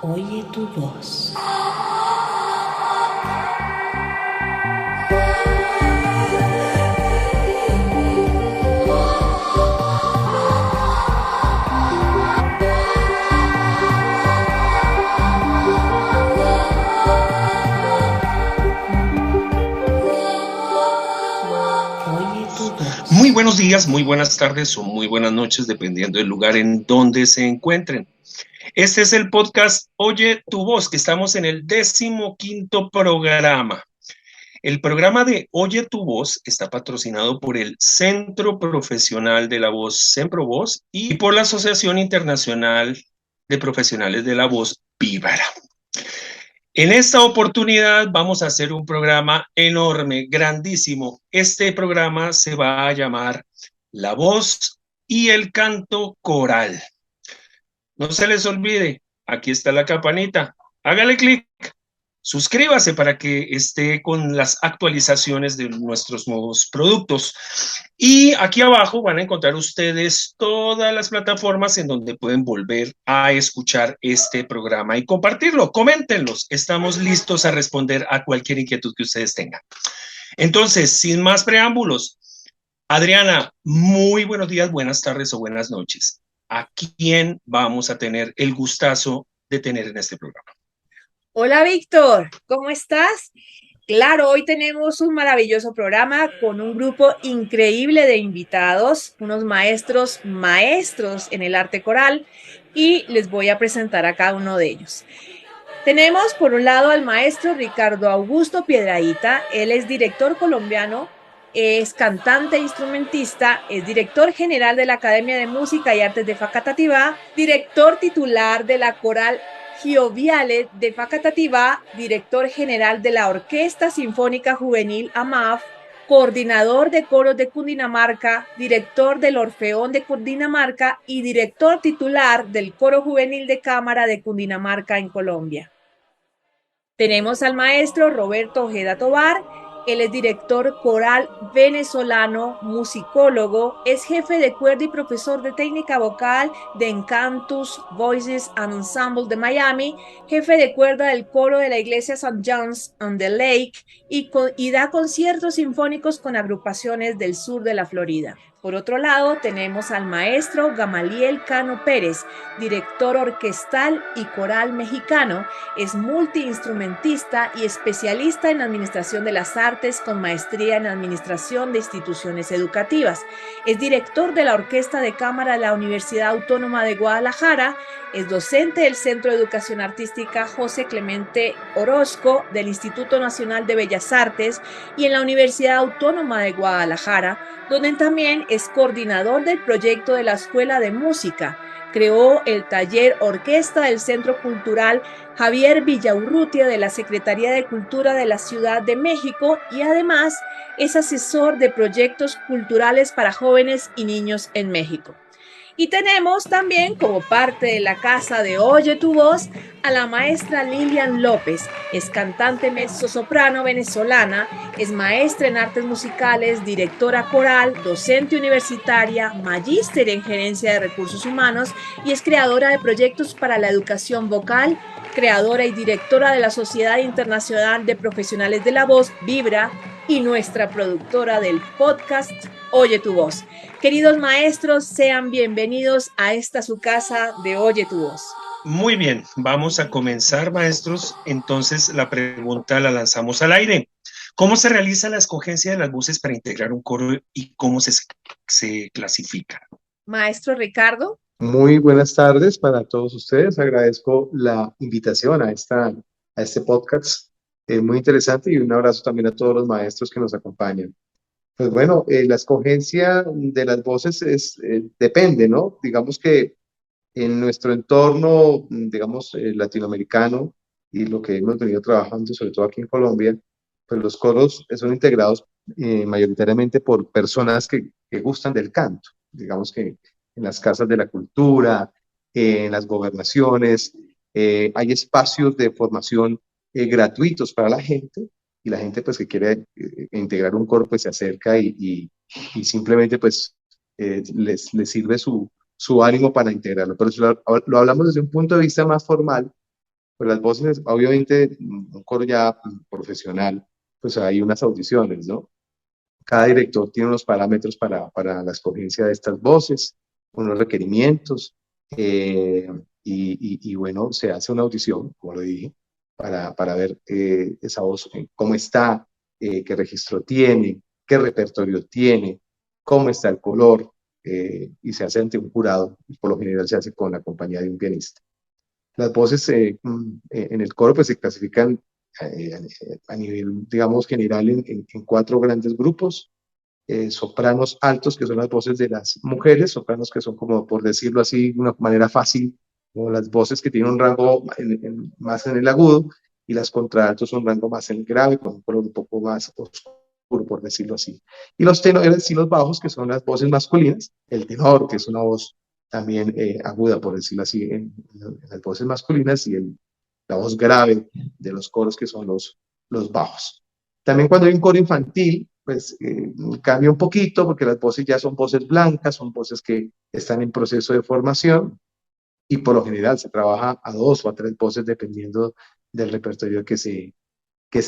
Oye tu voz. Oye tu Muy voz. buenos días, muy buenas tardes o muy buenas noches, dependiendo del lugar en donde se encuentren. Este es el podcast Oye tu voz, que estamos en el 15º programa. El programa de Oye tu voz está patrocinado por el Centro Profesional de la Voz, Voz, y por la Asociación Internacional de Profesionales de la Voz, Vívara. En esta oportunidad vamos a hacer un programa enorme, grandísimo. Este programa se va a llamar La voz y el canto coral. No se les olvide, aquí está la campanita. Hágale clic, suscríbase para que esté con las actualizaciones de nuestros nuevos productos. Y aquí abajo van a encontrar ustedes todas las plataformas en donde pueden volver a escuchar este programa y compartirlo. Coméntenlos. Estamos listos a responder a cualquier inquietud que ustedes tengan. Entonces, sin más preámbulos, Adriana, muy buenos días, buenas tardes o buenas noches. ¿A quién vamos a tener el gustazo de tener en este programa? Hola Víctor, ¿cómo estás? Claro, hoy tenemos un maravilloso programa con un grupo increíble de invitados, unos maestros en el arte coral, y les voy a presentar a cada uno de ellos. Tenemos por un lado al maestro Ricardo Augusto Piedrahita. Él es director colombiano, es cantante e instrumentista, es director general de la Academia de Música y Artes de Facatativá, director titular de la Coral Gioviale de Facatativá, director general de la Orquesta Sinfónica Juvenil AMAF, coordinador de coros de Cundinamarca, director del Orfeón de Cundinamarca y director titular del Coro Juvenil de Cámara de Cundinamarca en Colombia. Tenemos al maestro Roberto Ojeda Tovar. Él es director coral venezolano, musicólogo, es jefe de cuerda y profesor de técnica vocal de Encantus Voices and Ensemble de Miami, jefe de cuerda del coro de la iglesia St. John's on the Lake y da conciertos sinfónicos con agrupaciones del sur de la Florida. Por otro lado, tenemos al maestro Gamaliel Cano Pérez, director orquestal y coral mexicano, es multiinstrumentista y especialista en administración de las artes con maestría en administración de instituciones educativas. Es director de la Orquesta de Cámara de la Universidad Autónoma de Guadalajara, es docente del Centro de Educación Artística José Clemente Orozco del Instituto Nacional de Bellas Artes y en la Universidad Autónoma de Guadalajara, donde también es coordinador del proyecto de la Escuela de Música. Creó el taller Orquesta del Centro Cultural Javier Villaurrutia de la Secretaría de Cultura de la Ciudad de México y además es asesor de proyectos culturales para jóvenes y niños en México. Y tenemos también como parte de la casa de Oye tu voz a la maestra Lilian López. Es cantante mezzosoprano venezolana, es maestra en artes musicales, directora coral, docente universitaria, magíster en gerencia de recursos humanos y es creadora de proyectos para la educación vocal, creadora y directora de la Sociedad Internacional de Profesionales de la Voz, Vibra, y nuestra productora del podcast Oye tu voz. Queridos maestros, sean bienvenidos a esta su casa de Oye tu voz. Muy bien, vamos a comenzar, maestros. Entonces, la pregunta la lanzamos al aire. ¿Cómo se realiza la escogencia de las voces para integrar un coro y cómo se clasifica? Maestro Ricardo. Muy buenas tardes para todos ustedes. Agradezco la invitación a este podcast. Muy interesante y un abrazo también a todos los maestros que nos acompañan. Pues bueno, la escogencia de las voces depende, ¿no? Digamos que en nuestro entorno, digamos, latinoamericano y lo que hemos venido trabajando, sobre todo aquí en Colombia, pues los coros son integrados mayoritariamente por personas que gustan del canto. Digamos que en las casas de la cultura, en las gobernaciones, hay espacios de formación gratuitos para la gente y la gente pues que quiere integrar un coro pues se acerca y simplemente pues les sirve su ánimo para integrarlo. Pero si lo hablamos desde un punto de vista más formal, Pues las voces, obviamente, un coro ya profesional, pues hay unas audiciones, ¿no? Cada director tiene unos parámetros para la escogencia de estas voces, unos requerimientos, eh, y bueno, se hace una audición, como lo dije, para ver esa voz, cómo está, qué registro tiene, qué repertorio tiene, cómo está el color, y se hace ante un jurado, y por lo general se hace con la compañía de un pianista. Las voces en el coro pues se clasifican a nivel, digamos, general en cuatro grandes grupos. Sopranos altos, que son las voces de las mujeres, sopranos que son como, por decirlo así, de una manera fácil, como las voces que tienen un rango más en el agudo, y las contraltos un rango más en el grave, con un color un poco más oscuro, por decirlo así. Y los tenores y los bajos, que son las voces masculinas, el tenor, que es una voz también aguda, por decirlo así, en las voces masculinas, y la voz grave de los coros, que son los bajos. También cuando hay un coro infantil, pues cambia un poquito, porque las voces ya son voces blancas, son voces que están en proceso de formación, y por lo general se trabaja a dos o a tres voces dependiendo del repertorio que se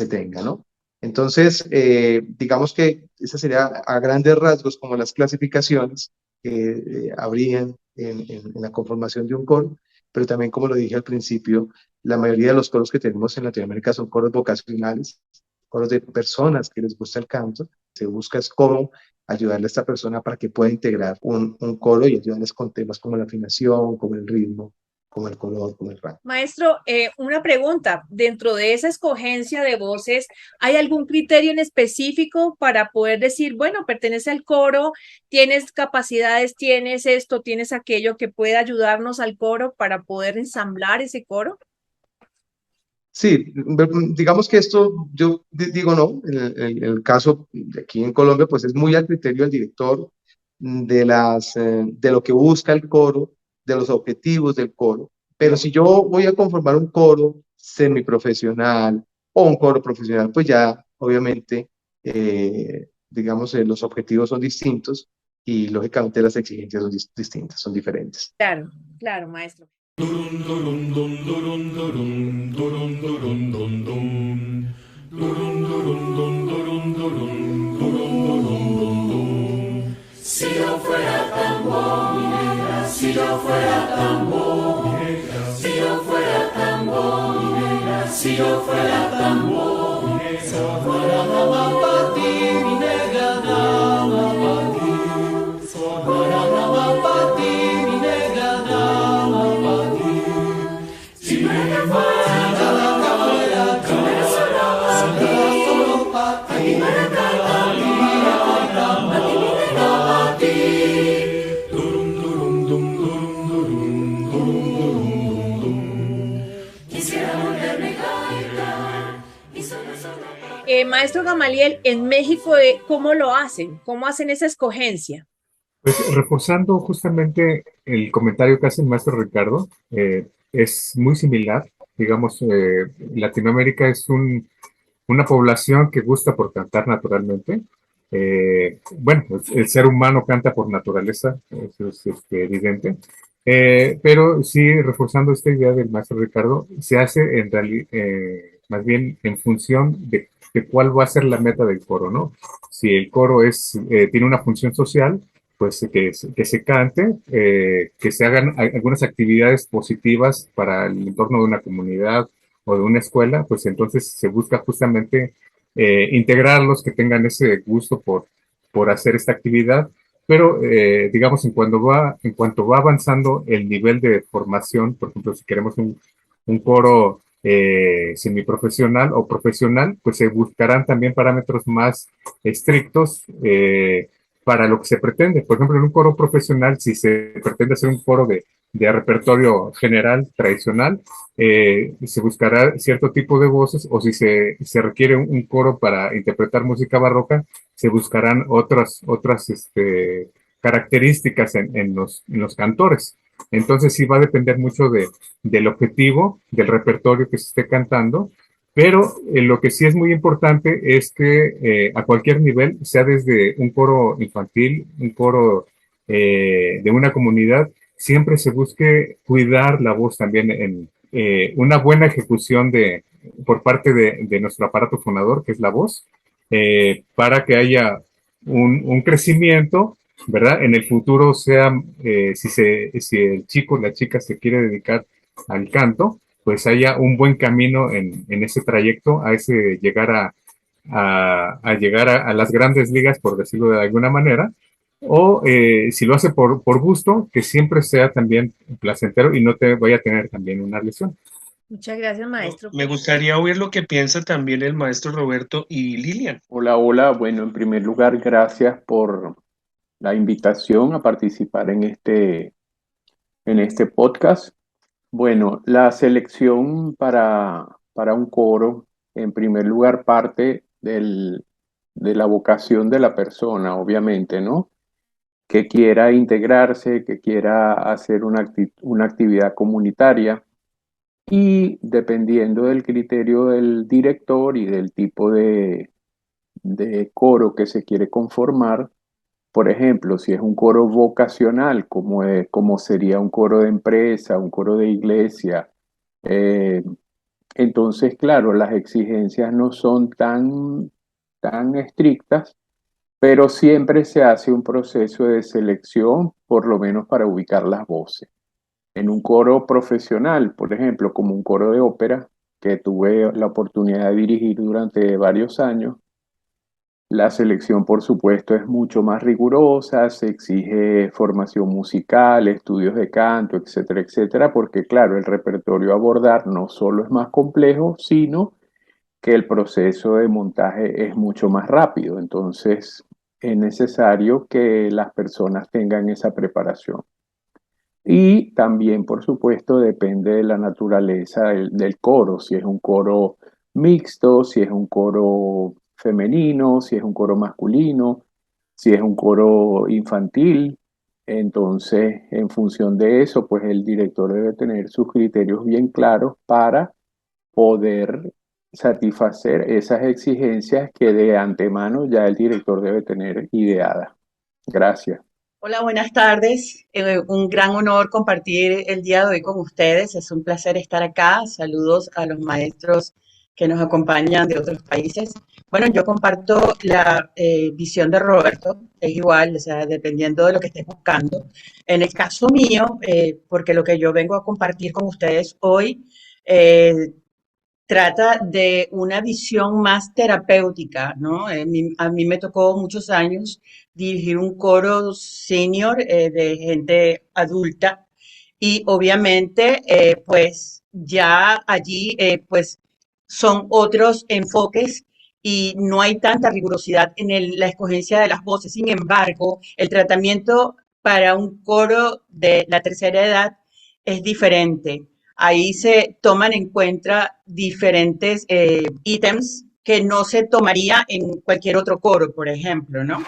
tenga, ¿no? Entonces, digamos que esa sería a grandes rasgos como las clasificaciones que habrían en la conformación de un coro, pero también, como lo dije al principio, la mayoría de los coros que tenemos en Latinoamérica son coros vocacionales, coros de personas que les gusta el canto. Se busca es cómo ayudarle a esta persona para que pueda integrar un coro y ayudarles con temas como la afinación, como el ritmo, como el color, como el rango. Maestro, una pregunta. Dentro de esa escogencia de voces, ¿hay algún criterio en específico para poder decir, bueno, pertenece al coro, tienes capacidades, tienes esto, tienes aquello que puede ayudarnos al coro para poder ensamblar ese coro? Sí, digamos que esto, yo digo no, en el caso de aquí en Colombia, pues es muy al criterio del director, de lo que busca el coro, de los objetivos del coro. Pero si yo voy a conformar un coro semiprofesional o un coro profesional, pues ya obviamente, digamos, los objetivos son distintos, y lógicamente las exigencias son distintas, son diferentes. Claro, claro, maestro. Si yo fuera tambor, mi negra, si yo fuera tambor, mi negra, si yo fuera tambor, mi negra, si yo fuera tambor, mi negra, si yo fuera dama para ti, mi negra, dama para ti, si yo fuera dama para ti, mi negra, dama para ti, si me fuera dama para ti, si solo para ti, mi negra, Maestro Gamaliel, en México, ¿cómo lo hacen? ¿Cómo hacen esa escogencia? Pues reforzando justamente el comentario que hace el maestro Ricardo, es muy similar. Digamos, Latinoamérica es una población que gusta por cantar naturalmente. Bueno, el ser humano canta por naturaleza, eso es evidente. Pero sí, reforzando esta idea del maestro Ricardo, se hace en realidad, más bien en función de cuál va a ser la meta del coro, ¿no? Si el coro tiene una función social, pues que se cante, que se hagan algunas actividades positivas para el entorno de una comunidad o de una escuela, pues entonces se busca justamente integrarlos, que tengan ese gusto por hacer esta actividad, pero digamos, en cuanto va avanzando el nivel de formación, por ejemplo, si queremos un coro semiprofesional o profesional, pues se buscarán también parámetros más estrictos para lo que se pretende. Por ejemplo, en un coro profesional, si se pretende hacer un coro de repertorio general, tradicional, se buscará cierto tipo de voces, o si se requiere un coro para interpretar música barroca, se buscarán otras características en los cantores. Entonces sí va a depender mucho del objetivo, del repertorio que se esté cantando, pero lo que sí es muy importante es que a cualquier nivel, sea desde un coro infantil, un coro de una comunidad, siempre se busque cuidar la voz también una buena ejecución por parte de nuestro aparato fonador, que es la voz, para que haya un crecimiento, ¿verdad? En el futuro sea, si el chico o la chica se quiere dedicar al canto, pues haya un buen camino en ese trayecto, a ese llegar a llegar a las grandes ligas, por decirlo de alguna manera, o si lo hace por gusto, que siempre sea también placentero y no te vaya a tener también una lesión. Muchas gracias, maestro. Me gustaría oír lo que piensa también el maestro Roberto y Lilian. Hola, hola. Bueno, en primer lugar, gracias por la invitación a participar en este podcast. Bueno, la selección para un coro, en primer lugar, parte de la vocación de la persona, obviamente, ¿no? Que quiera integrarse, que quiera hacer una actividad comunitaria. Y dependiendo del criterio del director y del tipo de coro que se quiere conformar, por ejemplo, si es un coro vocacional, como sería un coro de empresa, un coro de iglesia, eh, entonces, claro, las exigencias no son tan estrictas, pero siempre se hace un proceso de selección, por lo menos para ubicar las voces. En un coro profesional, por ejemplo, como un coro de ópera, que tuve la oportunidad de dirigir durante varios años, la selección, por supuesto, es mucho más rigurosa, se exige formación musical, estudios de canto, etcétera, etcétera, porque claro, el repertorio a abordar no solo es más complejo, sino que el proceso de montaje es mucho más rápido. Entonces, es necesario que las personas tengan esa preparación. Y también, por supuesto, depende de la naturaleza del coro, si es un coro mixto, si es un coro femenino, si es un coro masculino, si es un coro infantil. Entonces, en función de eso, pues el director debe tener sus criterios bien claros para poder satisfacer esas exigencias que de antemano ya el director debe tener ideadas. Gracias. Hola, buenas tardes. Un gran honor compartir el día de hoy con ustedes. Es un placer estar acá. Saludos a los maestros que nos acompañan de otros países. Bueno, yo comparto la visión de Roberto. Es igual, o sea, dependiendo de lo que estés buscando. En el caso mío, porque lo que yo vengo a compartir con ustedes hoy trata de una visión más terapéutica, ¿no? A mí me tocó muchos años dirigir un coro senior de gente adulta y obviamente pues ya allí pues son otros enfoques y no hay tanta rigurosidad en la escogencia de las voces. Sin embargo, el tratamiento para un coro de la tercera edad es diferente. Ahí se toman en cuenta diferentes ítems que no se tomaría en cualquier otro coro, por ejemplo, ¿no?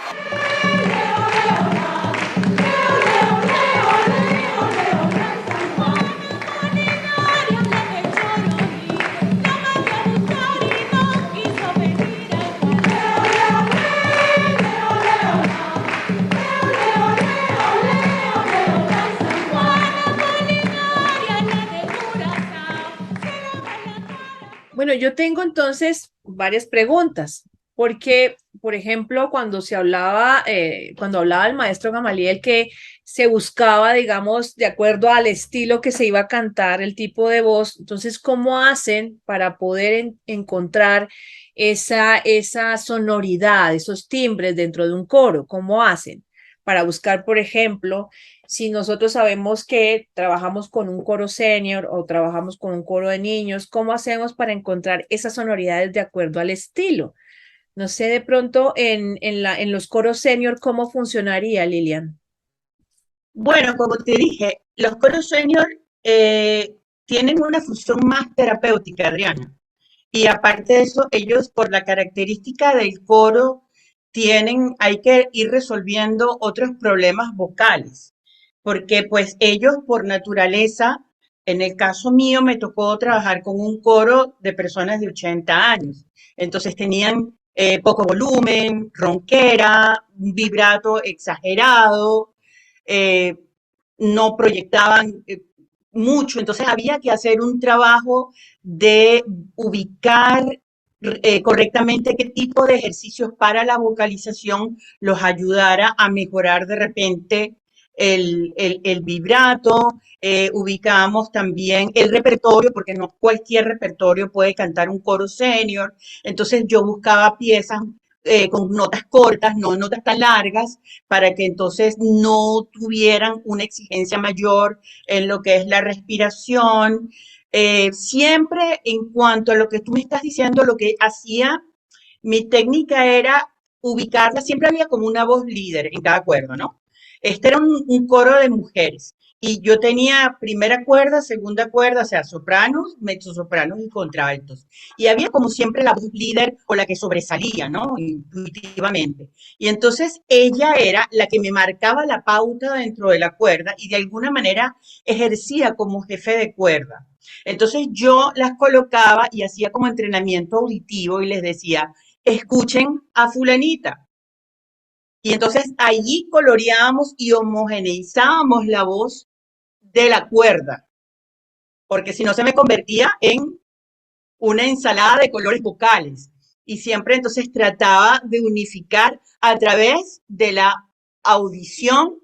Bueno, yo tengo entonces varias preguntas, porque, por ejemplo, cuando hablaba el maestro Gamaliel que se buscaba, digamos, de acuerdo al estilo que se iba a cantar, el tipo de voz, entonces, ¿cómo hacen para poder encontrar esa sonoridad, esos timbres dentro de un coro? ¿Cómo hacen para buscar, por ejemplo, si nosotros sabemos que trabajamos con un coro senior o trabajamos con un coro de niños, ¿cómo hacemos para encontrar esas sonoridades de acuerdo al estilo? No sé de pronto en los coros senior cómo funcionaría, Lilian. Bueno, como te dije, los coros senior tienen una función más terapéutica, Adriana. Y aparte de eso, ellos, por la característica del coro, hay que ir resolviendo otros problemas vocales, porque pues ellos por naturaleza, en el caso mío me tocó trabajar con un coro de personas de 80 años, entonces tenían poco volumen, ronquera, un vibrato exagerado, eh, no proyectaban mucho, entonces había que hacer un trabajo de ubicar correctamente qué tipo de ejercicios para la vocalización los ayudara a mejorar de repente el vibrato. Ubicamos también el repertorio, porque no cualquier repertorio puede cantar un coro senior. Entonces yo buscaba piezas con notas cortas, no notas tan largas, para que entonces no tuvieran una exigencia mayor en lo que es la respiración. Siempre en cuanto a lo que tú me estás diciendo, lo que hacía, mi técnica era ubicarla, siempre había como una voz líder en cada cuerda, ¿no? Este era un coro de mujeres y yo tenía primera cuerda, segunda cuerda, o sea, sopranos, mezzosopranos y contraltos. Y había como siempre la voz líder o la que sobresalía, ¿no? Intuitivamente. Y entonces ella era la que me marcaba la pauta dentro de la cuerda y de alguna manera ejercía como jefe de cuerda. Entonces yo las colocaba y hacía como entrenamiento auditivo y les decía, escuchen a fulanita. Y entonces allí coloreábamos y homogeneizábamos la voz de la cuerda, porque si no se me convertía en una ensalada de colores vocales. Y siempre entonces trataba de unificar a través de la audición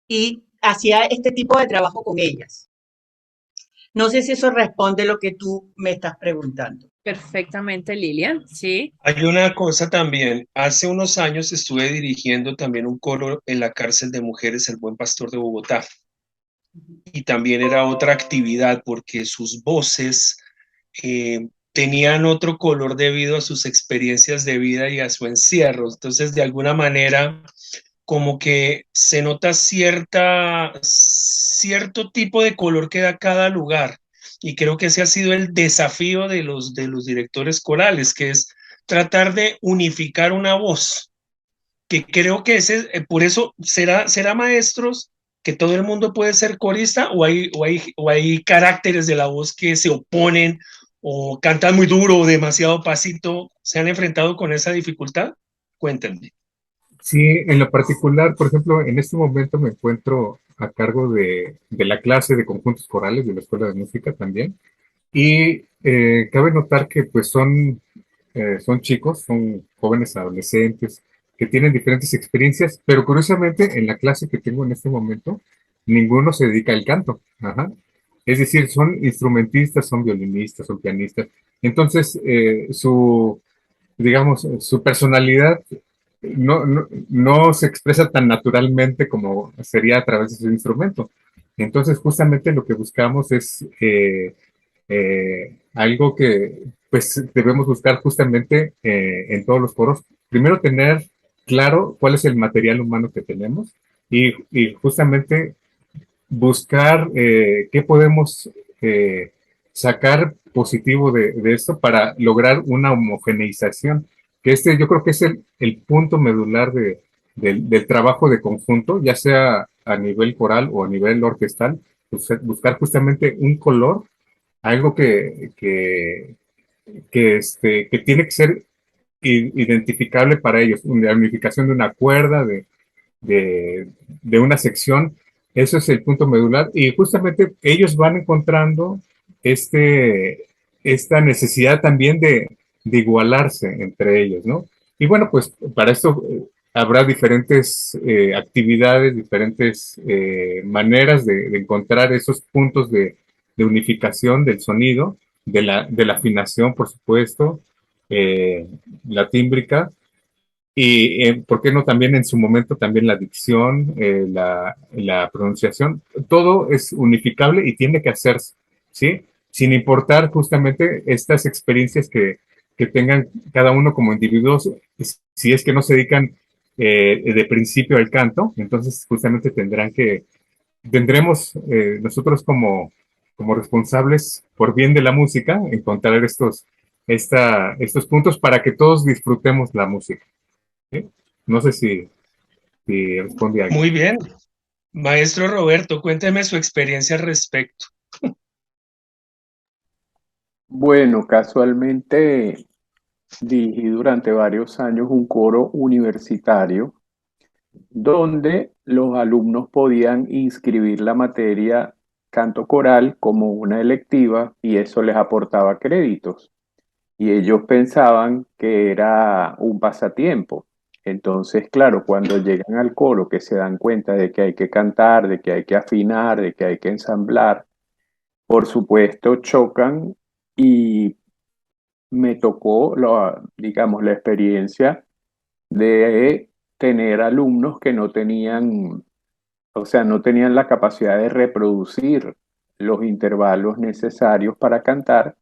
y hacía este tipo de trabajo con ellas. No sé si eso responde lo que tú me estás preguntando. Perfectamente, Lilian, sí. Hay una cosa también, hace unos años estuve dirigiendo también un coro en la cárcel de mujeres El Buen Pastor de Bogotá y también era otra actividad porque sus voces tenían otro color debido a sus experiencias de vida y a su encierro. Entonces, de alguna manera, como que se nota cierto tipo de color que da cada lugar. Y creo que ese ha sido el desafío de los directores corales, que es tratar de unificar una voz, que creo que ese, por eso será maestros que todo el mundo puede ser corista o hay caracteres de la voz que se oponen o cantan muy duro o demasiado pasito. ¿Se han enfrentado con esa dificultad? Cuéntenme. Sí, en lo particular, por ejemplo, en este momento me encuentro a cargo de la clase de conjuntos corales de la Escuela de Música también. Y cabe notar que pues son chicos, son jóvenes adolescentes que tienen diferentes experiencias, pero curiosamente en la clase que tengo en este momento, ninguno se dedica al canto. Ajá. Es decir, son instrumentistas, son violinistas, son pianistas. Entonces, digamos, su personalidad no se expresa tan naturalmente como sería a través de su instrumento. Entonces, justamente lo que buscamos es algo que pues debemos buscar justamente en todos los foros. Primero, tener claro cuál es el material humano que tenemos y justamente buscar qué podemos sacar positivo de esto para lograr una homogeneización. Que yo creo que es el punto medular del trabajo de conjunto, ya sea a nivel coral o a nivel orquestal, buscar justamente un color, algo que tiene que ser identificable para ellos, la unificación de una cuerda, de, de una sección, eso es el punto medular y justamente ellos van encontrando esta necesidad también de igualarse entre ellos, ¿no? Y bueno, pues para esto habrá diferentes actividades, diferentes maneras de encontrar esos puntos de unificación del sonido, de la afinación, por supuesto, eh, la tímbrica, y, ¿por qué no también en su momento también la dicción, la pronunciación? Todo es unificable y tiene que hacerse, ¿sí? Sin importar justamente estas experiencias que tengan cada uno como individuos, si es que no se dedican de principio al canto, entonces justamente tendremos nosotros como responsables por bien de la música, encontrar estos puntos para que todos disfrutemos la música. ¿Sí? No sé si respondí a algo. Muy bien. Maestro Roberto, cuénteme su experiencia al respecto. Bueno, casualmente dirigí durante varios años un coro universitario donde los alumnos podían inscribir la materia canto coral como una electiva y eso les aportaba créditos. Y ellos pensaban que era un pasatiempo. Entonces, claro, cuando llegan al coro, que se dan cuenta de que hay que cantar, de que hay que afinar, de que hay que ensamblar, por supuesto chocan y me tocó, digamos, la experiencia de tener alumnos que no tenían, o sea, no tenían la capacidad de reproducir los intervalos necesarios para cantar,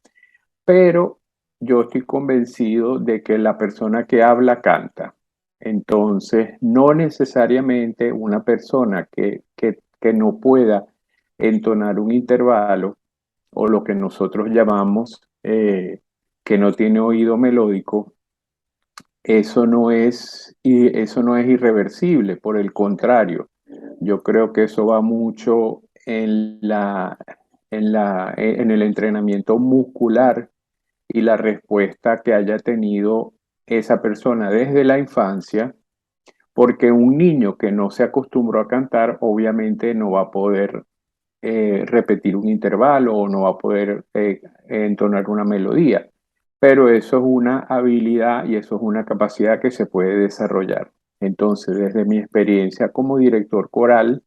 pero yo estoy convencido de que la persona que habla canta. Entonces, no necesariamente una persona que no pueda entonar un intervalo o lo que nosotros llamamos que no tiene oído melódico, eso no es irreversible, por el contrario, yo creo que eso va mucho en el entrenamiento muscular y la respuesta que haya tenido esa persona desde la infancia, porque un niño que no se acostumbró a cantar, obviamente no va a poder repetir un intervalo o no va a poder entonar una melodía. Pero eso es una habilidad y eso es una capacidad que se puede desarrollar. Entonces, desde mi experiencia como director coral,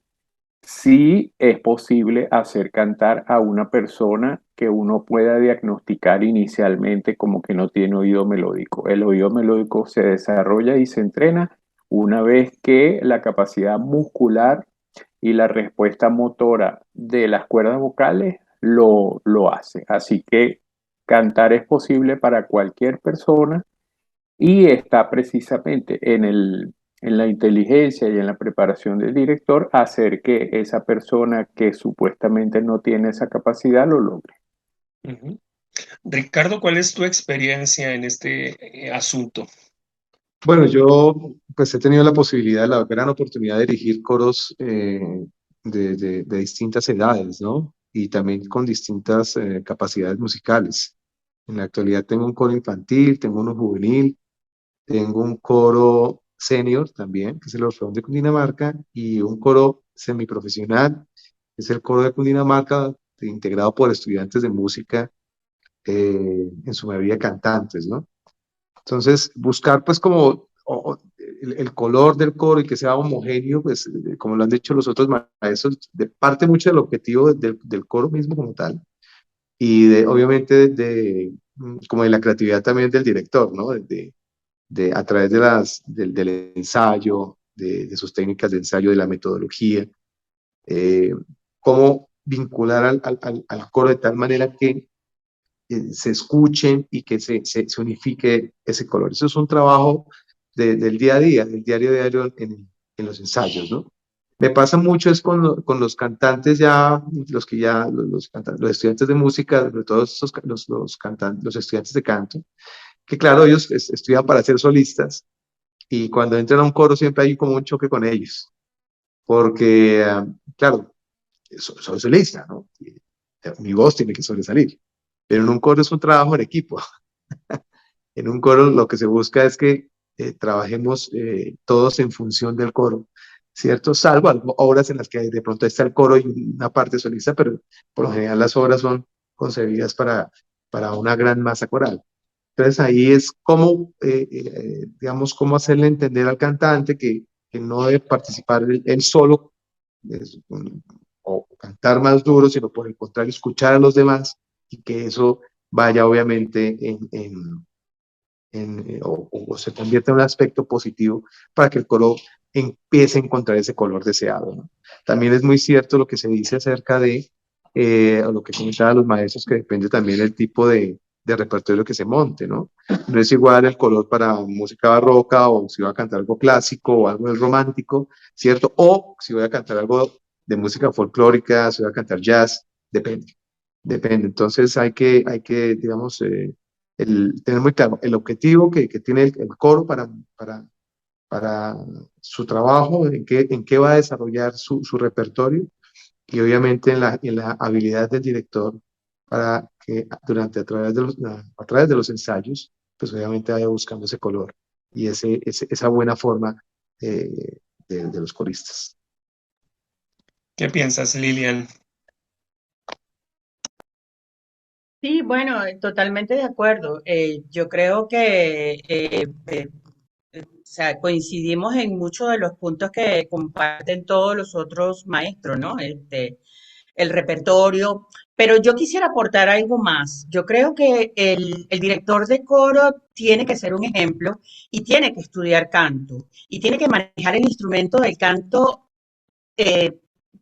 sí es posible hacer cantar a una persona que uno pueda diagnosticar inicialmente como que no tiene oído melódico. El oído melódico se desarrolla y se entrena una vez que la capacidad muscular y la respuesta motora de las cuerdas vocales lo hace. Así que cantar es posible para cualquier persona y está precisamente en la inteligencia y en la preparación del director hacer que esa persona que supuestamente no tiene esa capacidad lo logre. Ujú. Ricardo, ¿cuál es tu experiencia en este asunto? Bueno, yo pues he tenido la posibilidad, la gran oportunidad de dirigir coros de distintas edades, ¿no? Y también con distintas capacidades musicales. En la actualidad tengo un coro infantil, tengo uno juvenil, tengo un coro senior también, que es el Orfeón de Cundinamarca, y un coro semiprofesional, que es el coro de Cundinamarca, integrado por estudiantes de música, en su mayoría cantantes, ¿no? Entonces, buscar pues como el color del coro y que sea homogéneo, pues como lo han dicho los otros maestros, de parte mucho del objetivo del coro mismo como tal, y obviamente como de la creatividad también del director, ¿no? A través del ensayo, de sus técnicas de ensayo, de la metodología, eh, cómo vincular al coro de tal manera que se escuchen y que se unifique ese color. Eso es un trabajo del día a día, del diario a diario en los ensayos, ¿no? Me pasa mucho es con los cantantes ya, los que ya, los estudiantes de música, sobre todo los estudiantes de canto, que claro, ellos estudian para ser solistas y cuando entran a un coro siempre hay como un choque con ellos, porque, claro, soy solista, ¿no? Mi voz tiene que sobresalir, pero en un coro es un trabajo en equipo. En un coro lo que se busca es que trabajemos todos en función del coro, ¿cierto? Salvo obras en las que de pronto está el coro y una parte solista, pero por lo general las obras son concebidas para una gran masa coral. Entonces ahí es cómo, digamos, cómo hacerle entender al cantante que no debe participar él solo es, o cantar más duro, sino por el contrario, escuchar a los demás y que eso vaya obviamente o se convierta en un aspecto positivo para que el coro empiece a encontrar ese color deseado, ¿no? También es muy cierto lo que se dice acerca o lo que comentaban los maestros, que depende también del tipo de repertorio que se monte, ¿no? No es igual el color para música barroca o si voy a cantar algo clásico o algo del romántico, ¿cierto? O si voy a cantar algo de música folclórica, si voy a cantar jazz, depende, depende. Entonces digamos, tener muy claro el objetivo que tiene el coro para su trabajo, en qué va a desarrollar su repertorio y obviamente en la habilidad del director para que a través de los ensayos, pues obviamente vaya buscando ese color y esa buena forma de los coristas. ¿Qué piensas, Lilian? Sí, bueno, totalmente de acuerdo. Yo creo que o sea, coincidimos en muchos de los puntos que comparten todos los otros maestros, ¿no? El repertorio, pero yo quisiera aportar algo más. Yo creo que el director de coro tiene que ser un ejemplo y tiene que estudiar canto y tiene que manejar el instrumento del canto eh,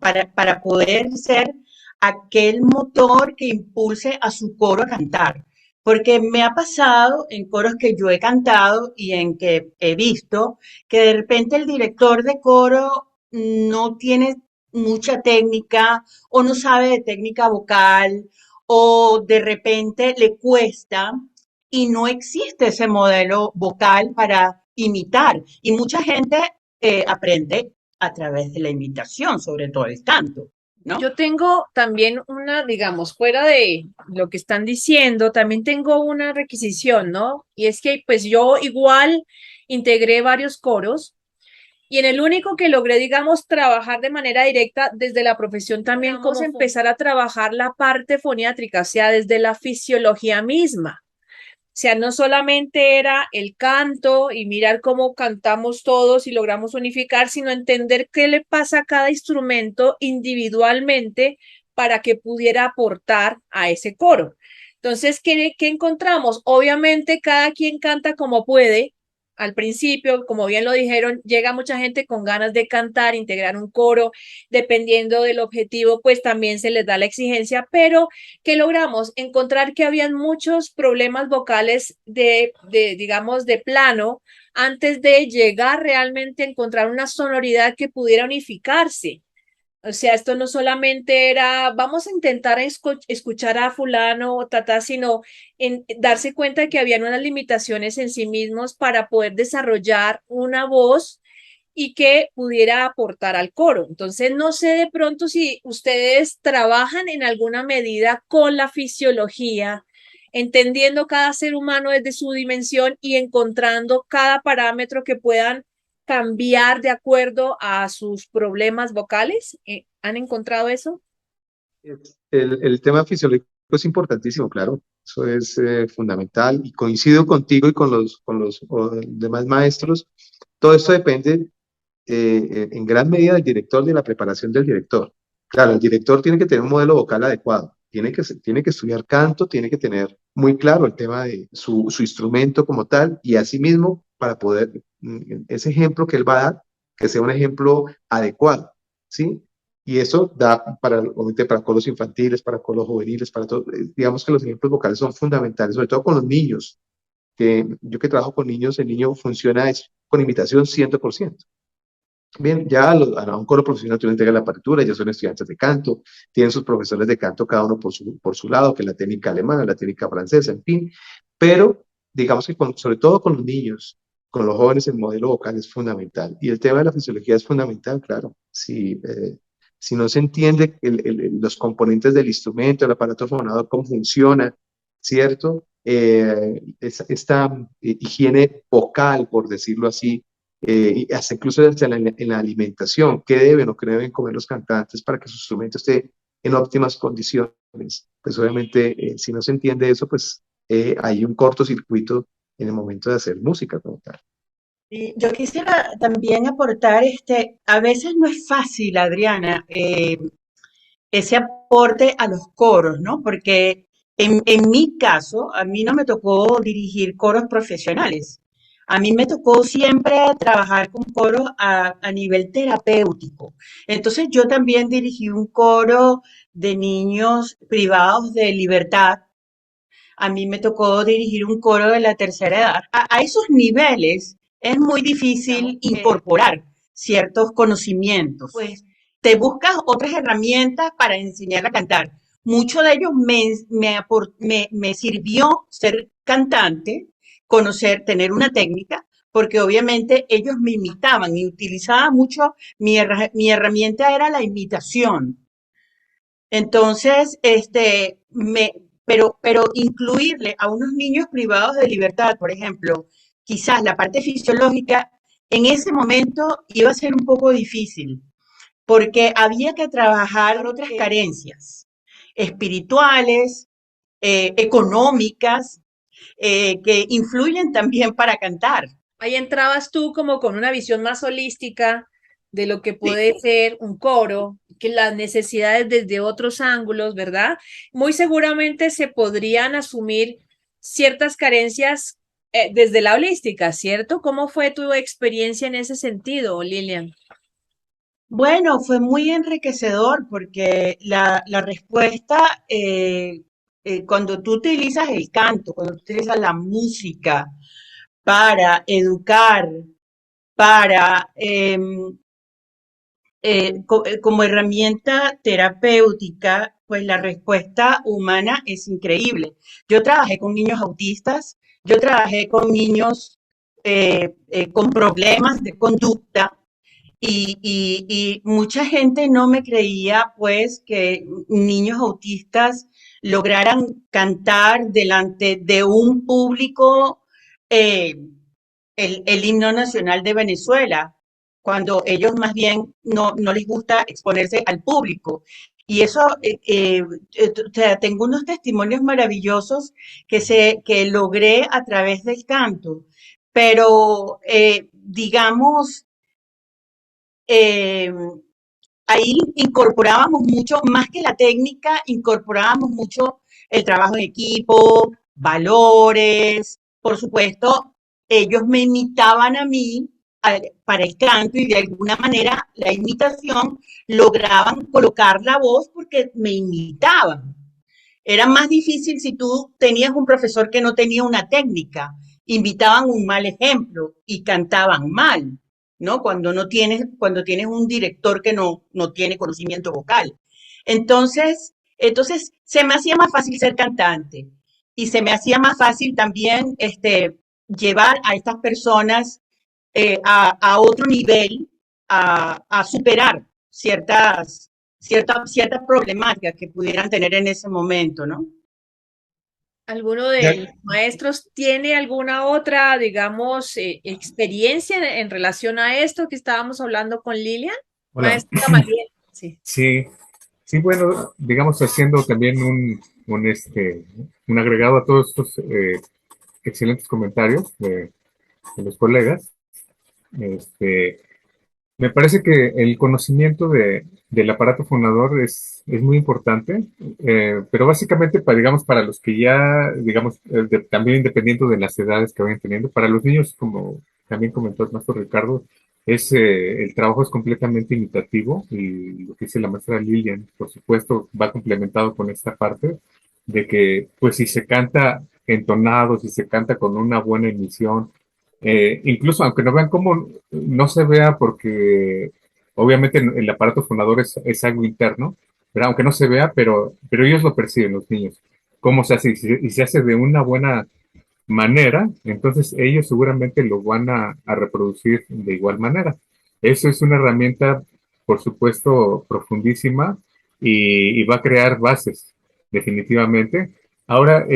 para poder ser aquel motor que impulse a su coro a cantar. Porque me ha pasado en coros que yo he cantado y en que he visto que de repente el director de coro no tiene mucha técnica o no sabe de técnica vocal o de repente le cuesta y no existe ese modelo vocal para imitar. Y mucha gente aprende a través de la imitación, sobre todo el canto, ¿no? Yo tengo también una, digamos, fuera de lo que están diciendo, también tengo una requisición, ¿no? Y es que pues yo igual integré varios coros y en el único que logré, digamos, trabajar de manera directa desde la profesión también, cómo empezar a trabajar la parte foniátrica, o sea, desde la fisiología misma. O sea, no solamente era el canto y mirar cómo cantamos todos y logramos unificar, sino entender qué le pasa a cada instrumento individualmente para que pudiera aportar a ese coro. Entonces, ¿qué encontramos? Obviamente, cada quien canta como puede. Al principio, como bien lo dijeron, llega mucha gente con ganas de cantar, integrar un coro, dependiendo del objetivo, pues también se les da la exigencia, pero ¿qué logramos? Encontrar que habían muchos problemas vocales digamos, de plano, antes de llegar realmente a encontrar una sonoridad que pudiera unificarse. O sea, esto no solamente era, vamos a intentar escuchar a fulano o tata, sino en darse cuenta de que habían unas limitaciones en sí mismos para poder desarrollar una voz y que pudiera aportar al coro. Entonces, no sé de pronto si ustedes trabajan en alguna medida con la fisiología, entendiendo cada ser humano desde su dimensión y encontrando cada parámetro que puedan cambiar de acuerdo a sus problemas vocales. ¿Han encontrado eso? El tema fisiológico es importantísimo, claro. Eso es fundamental y coincido contigo y con los demás maestros. Todo esto depende en gran medida del director, de la preparación del director. Claro, el director tiene que tener un modelo vocal adecuado, tiene que estudiar canto, tiene que tener muy claro el tema de su instrumento como tal y asimismo para poder, ese ejemplo que él va a dar, que sea un ejemplo adecuado, ¿sí? Y eso da para, obviamente, para coros infantiles, para coros juveniles, para todo. Digamos que los ejemplos vocales son fundamentales, sobre todo con los niños. Que yo que trabajo con niños, el niño funciona con imitación 100%. Bien, ya a un coro profesional tú le entregas la partitura, ya son estudiantes de canto, tienen sus profesores de canto cada uno por su lado, que es la técnica alemana, la técnica francesa, en fin, pero digamos que sobre todo con los niños, con los jóvenes, el modelo vocal es fundamental. Y el tema de la fisiología es fundamental, claro. Si no se entiende los componentes del instrumento, el aparato fonador, cómo funciona, ¿cierto? Esta higiene vocal, por decirlo así, y hasta incluso hasta en la alimentación, qué deben o qué deben comer los cantantes para que su instrumento esté en óptimas condiciones. Pues obviamente, si no se entiende eso, pues hay un cortocircuito en el momento de hacer música como tal. Y yo quisiera también aportar, a veces no es fácil, Adriana, ese aporte a los coros, ¿no? Porque en mi caso, a mí no me tocó dirigir coros profesionales. A mí me tocó siempre trabajar con coros a nivel terapéutico. Entonces yo también dirigí un coro de niños privados de libertad. A mí me tocó dirigir un coro de la tercera edad. A esos niveles es muy difícil incorporar ciertos conocimientos. Pues te buscas otras herramientas para enseñar a cantar. Mucho de ellos me sirvió ser cantante, conocer, tener una técnica, porque obviamente ellos me imitaban y utilizaba mucho, mi herramienta era la imitación. Entonces, pero incluirle a unos niños privados de libertad, por ejemplo, quizás la parte fisiológica, en ese momento iba a ser un poco difícil, porque había que trabajar otras carencias espirituales, económicas, que influyen también para cantar. Ahí entrabas tú como con una visión más holística de lo que Sí. puede ser un coro, que las necesidades desde otros ángulos, ¿verdad? Muy seguramente se podrían asumir ciertas carencias desde la holística, ¿cierto? ¿Cómo fue tu experiencia en ese sentido, Lilian? Bueno, fue muy enriquecedor porque la respuesta, cuando tú utilizas el canto, cuando tú utilizas la música para educar, para como herramienta terapéutica, pues la respuesta humana es increíble. Yo trabajé con niños autistas, yo trabajé con niños con problemas de conducta y mucha gente no me creía pues que niños autistas lograran cantar delante de un público eh, el himno nacional de Venezuela, cuando ellos más bien no les gusta exponerse al público. Y eso, o sea, tengo unos testimonios maravillosos que logré a través del canto, pero digamos, eh, ahí incorporábamos mucho, más que la técnica, incorporábamos mucho el trabajo en equipo, valores, por supuesto, ellos me imitaban a mí para el canto y de alguna manera la imitación lograban colocar la voz porque me imitaban. Era más difícil si tú tenías un profesor que no tenía una técnica, invitaban un mal ejemplo y cantaban mal, ¿no? Cuando tienes un director que no tiene conocimiento vocal. Entonces se me hacía más fácil ser cantante y se me hacía más fácil también llevar a estas personas a otro nivel, a superar ciertas problemáticas que pudieran tener en ese momento, ¿no? ¿Alguno de los Ya, maestros tiene alguna otra, digamos, experiencia en relación a esto que estábamos hablando con Lilian? Hola. Maestra Mariel, sí. Sí, sí, bueno, digamos haciendo también un agregado a todos estos excelentes comentarios de los colegas. Este, Me parece que el conocimiento del aparato fonador es muy importante, pero básicamente para, digamos, para los que ya, digamos, también dependiendo de las edades que vayan teniendo, para los niños, como también comentó el maestro Ricardo, el trabajo es completamente imitativo y lo que dice la maestra Lilian, por supuesto, va complementado con esta parte de que, pues, si se canta entonado, si se canta con una buena emisión, incluso aunque no vean cómo, no se vea porque obviamente el aparato fonador es algo interno, pero aunque no se vea, pero ellos lo perciben, los niños, cómo se hace y se hace de una buena manera, entonces ellos seguramente lo van a reproducir de igual manera. Eso es una herramienta, por supuesto, profundísima y va a crear bases, definitivamente. Ahora,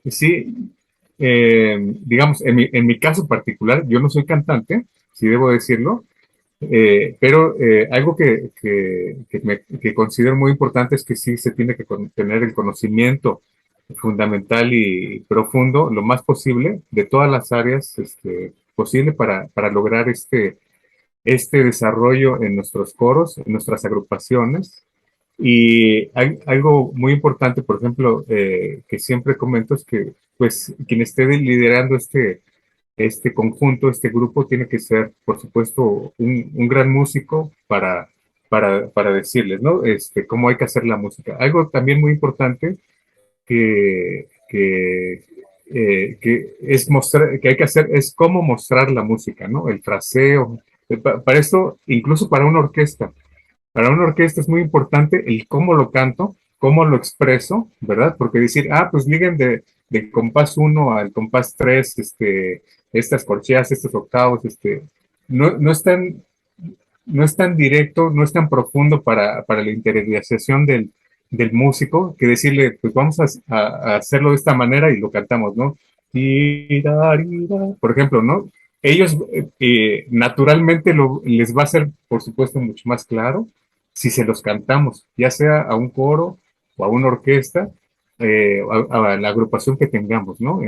sí, digamos, en mi caso particular, yo no soy cantante, si debo decirlo, pero algo que considero muy importante es que sí se tiene que tener el conocimiento fundamental y profundo, lo más posible, de todas las áreas posible para lograr este desarrollo en nuestros coros, en nuestras agrupaciones. Y hay algo muy importante, por ejemplo, que siempre comento es que, pues, quien esté liderando este conjunto, este grupo, tiene que ser, por supuesto, un gran músico para decirles, ¿no? Cómo hay que hacer la música. Algo también muy importante que es mostrar, que hay que hacer es cómo mostrar la música, ¿no? El fraseo. Para esto, incluso para una orquesta es muy importante el cómo lo canto, cómo lo expreso, ¿verdad? Porque decir, pues liguen del compás uno al compás 3, estas corcheas, estos octavos, no es tan directo, no es tan profundo para la interiorización del músico que decirle, pues vamos a hacerlo de esta manera y lo cantamos, ¿no? Por ejemplo, ¿no? Ellos naturalmente les va a ser, por supuesto, mucho más claro si se los cantamos, ya sea a un coro o a una orquesta, a la agrupación que tengamos, ¿no?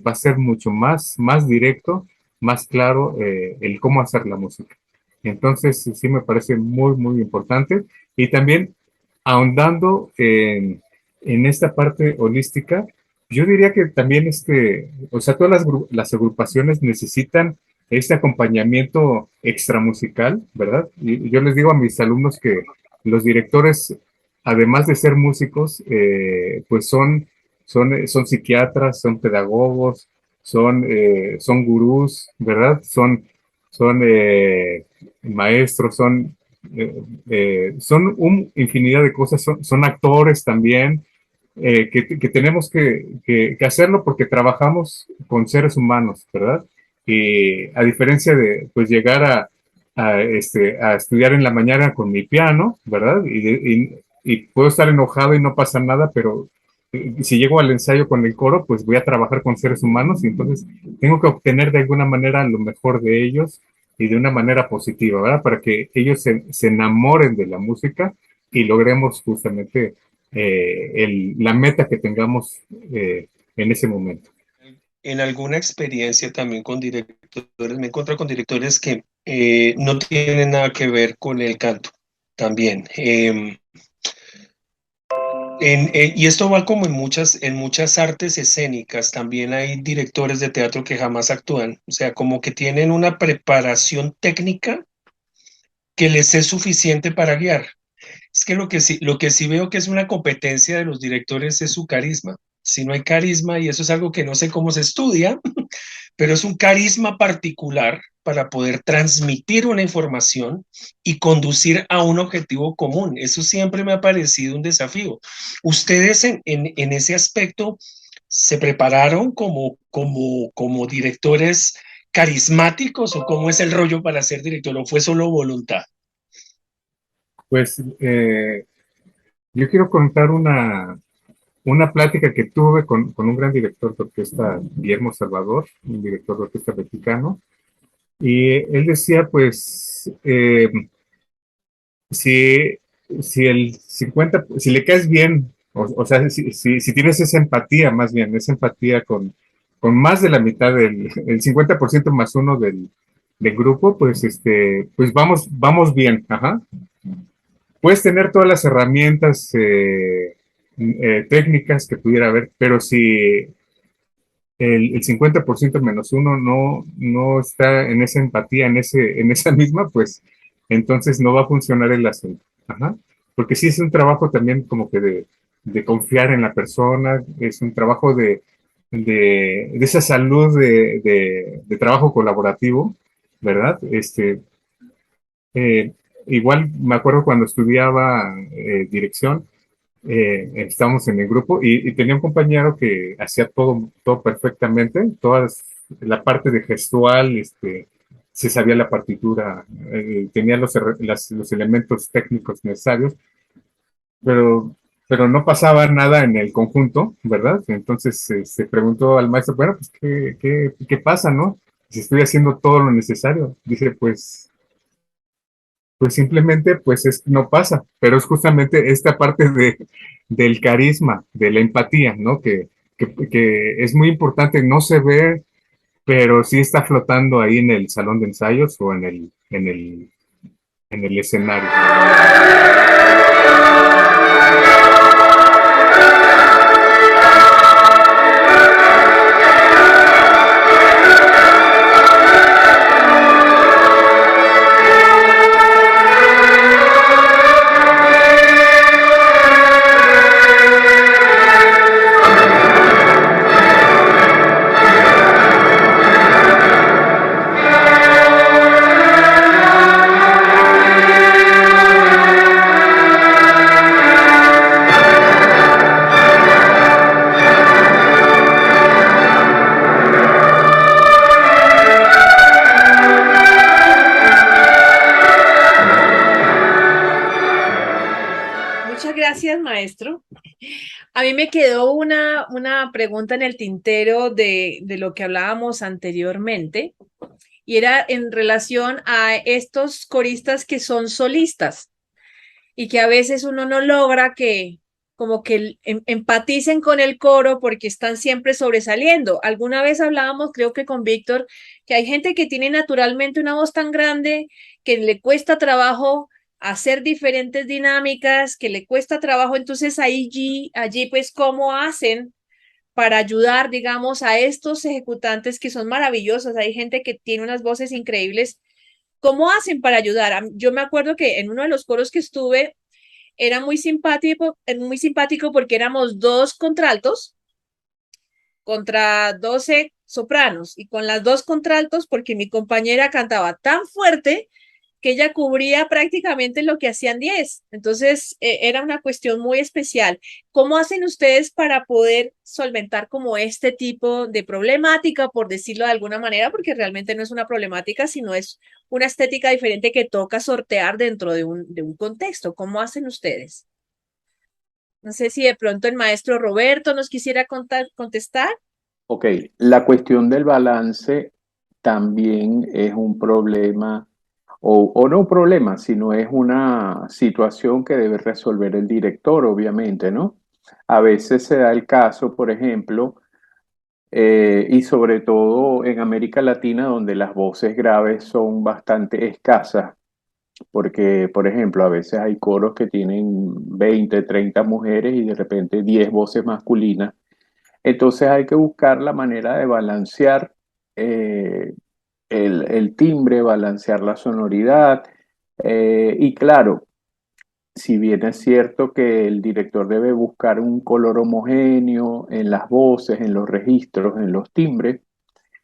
Va a ser mucho más directo, más claro el cómo hacer la música. Entonces, sí me parece muy importante. Y también ahondando en esta parte holística, yo diría que también o sea, todas las agrupaciones necesitan este acompañamiento extramusical, ¿verdad? Y yo les digo a mis alumnos que los directores, además de ser músicos, pues son psiquiatras, son pedagogos, son gurús, ¿verdad? Son maestros, son infinidad de cosas, son actores también, que tenemos que hacerlo porque trabajamos con seres humanos, ¿verdad? Y a diferencia de pues llegar a estudiar en la mañana con mi piano, ¿verdad? Y puedo estar enojado y no pasa nada, pero si llego al ensayo con el coro, pues voy a trabajar con seres humanos y entonces tengo que obtener de alguna manera lo mejor de ellos y de una manera positiva, ¿verdad? Para que ellos se enamoren de la música y logremos justamente la meta que tengamos en ese momento. En alguna experiencia también con directores, me he encontrado con directores que no tienen nada que ver con el canto también. Y esto va como en muchas artes escénicas, también hay directores de teatro que jamás actúan, o sea, como que tienen una preparación técnica que les es suficiente para guiar. Es que lo que sí veo que es una competencia de los directores es su carisma. Si no hay carisma, y eso es algo que no sé cómo se estudia, pero es un carisma particular para poder transmitir una información y conducir a un objetivo común. Eso siempre me ha parecido un desafío. ¿Ustedes en ese aspecto se prepararon como directores carismáticos o cómo es el rollo para ser director o fue solo voluntad? Pues yo quiero contar una plática que tuve con un gran director de orquesta, Guillermo Salvador, un director de orquesta mexicano, y él decía, pues, si, si le caes bien, o sea, si tienes esa empatía, más bien, esa empatía con más de la mitad el 50% más uno del grupo, pues, pues vamos bien, ajá. Puedes tener todas las herramientas técnicas que pudiera haber, pero si el 50% menos uno no está en esa empatía, en esa misma, pues entonces no va a funcionar el asunto. Ajá. Porque sí es un trabajo también como que de confiar en la persona, es un trabajo de esa salud de trabajo colaborativo, ¿verdad? Eh, igual me acuerdo cuando estudiaba dirección, estábamos en el grupo y tenía un compañero que hacía todo perfectamente, toda la parte de gestual, se sabía la partitura, tenía los elementos técnicos necesarios, pero, pero no pasaba nada en el conjunto, ¿verdad? Entonces se preguntó al maestro, bueno, pues, ¿qué pasa, no? Si estoy haciendo todo lo necesario. Dice, pues simplemente pues no pasa, pero es justamente esta parte del carisma, de la empatía, ¿no? Que es muy importante, no se ve, pero sí está flotando ahí en el salón de ensayos o en el escenario. Gracias, maestro. A mí me quedó una pregunta en el tintero de lo que hablábamos anteriormente, y era en relación a estos coristas que son solistas y que a veces uno no logra como que empaticen con el coro porque están siempre sobresaliendo. Alguna vez hablábamos, creo que con Víctor, que hay gente que tiene naturalmente una voz tan grande que le cuesta trabajo hacer diferentes dinámicas, que le cuesta trabajo, entonces allí pues, ¿cómo hacen para ayudar, digamos, a estos ejecutantes que son maravillosos? Hay gente que tiene unas voces increíbles. ¿Cómo hacen para ayudar? Yo me acuerdo que en uno de los coros que estuve era muy simpático porque éramos dos contraltos contra 12 sopranos y con las dos contraltos porque mi compañera cantaba tan fuerte que ella cubría prácticamente lo que hacían 10. Entonces, era una cuestión muy especial. ¿Cómo hacen ustedes para poder solventar como este tipo de problemática, por decirlo de alguna manera? Porque realmente no es una problemática, sino es una estética diferente que toca sortear dentro de un contexto. ¿Cómo hacen ustedes? No sé si de pronto el maestro Roberto nos quisiera contestar. Ok, la cuestión del balance también es un problema, o no un problema, sino es una situación que debe resolver el director, obviamente, ¿no? A veces se da el caso, por ejemplo, y sobre todo en América Latina, donde las voces graves son bastante escasas, porque, por ejemplo, a veces hay coros que tienen 20, 30 mujeres y de repente 10 voces masculinas. Entonces hay que buscar la manera de balancear eh, el timbre, balancear la sonoridad. Y claro, si bien es cierto que el director debe buscar un color homogéneo en las voces, en los registros, en los timbres,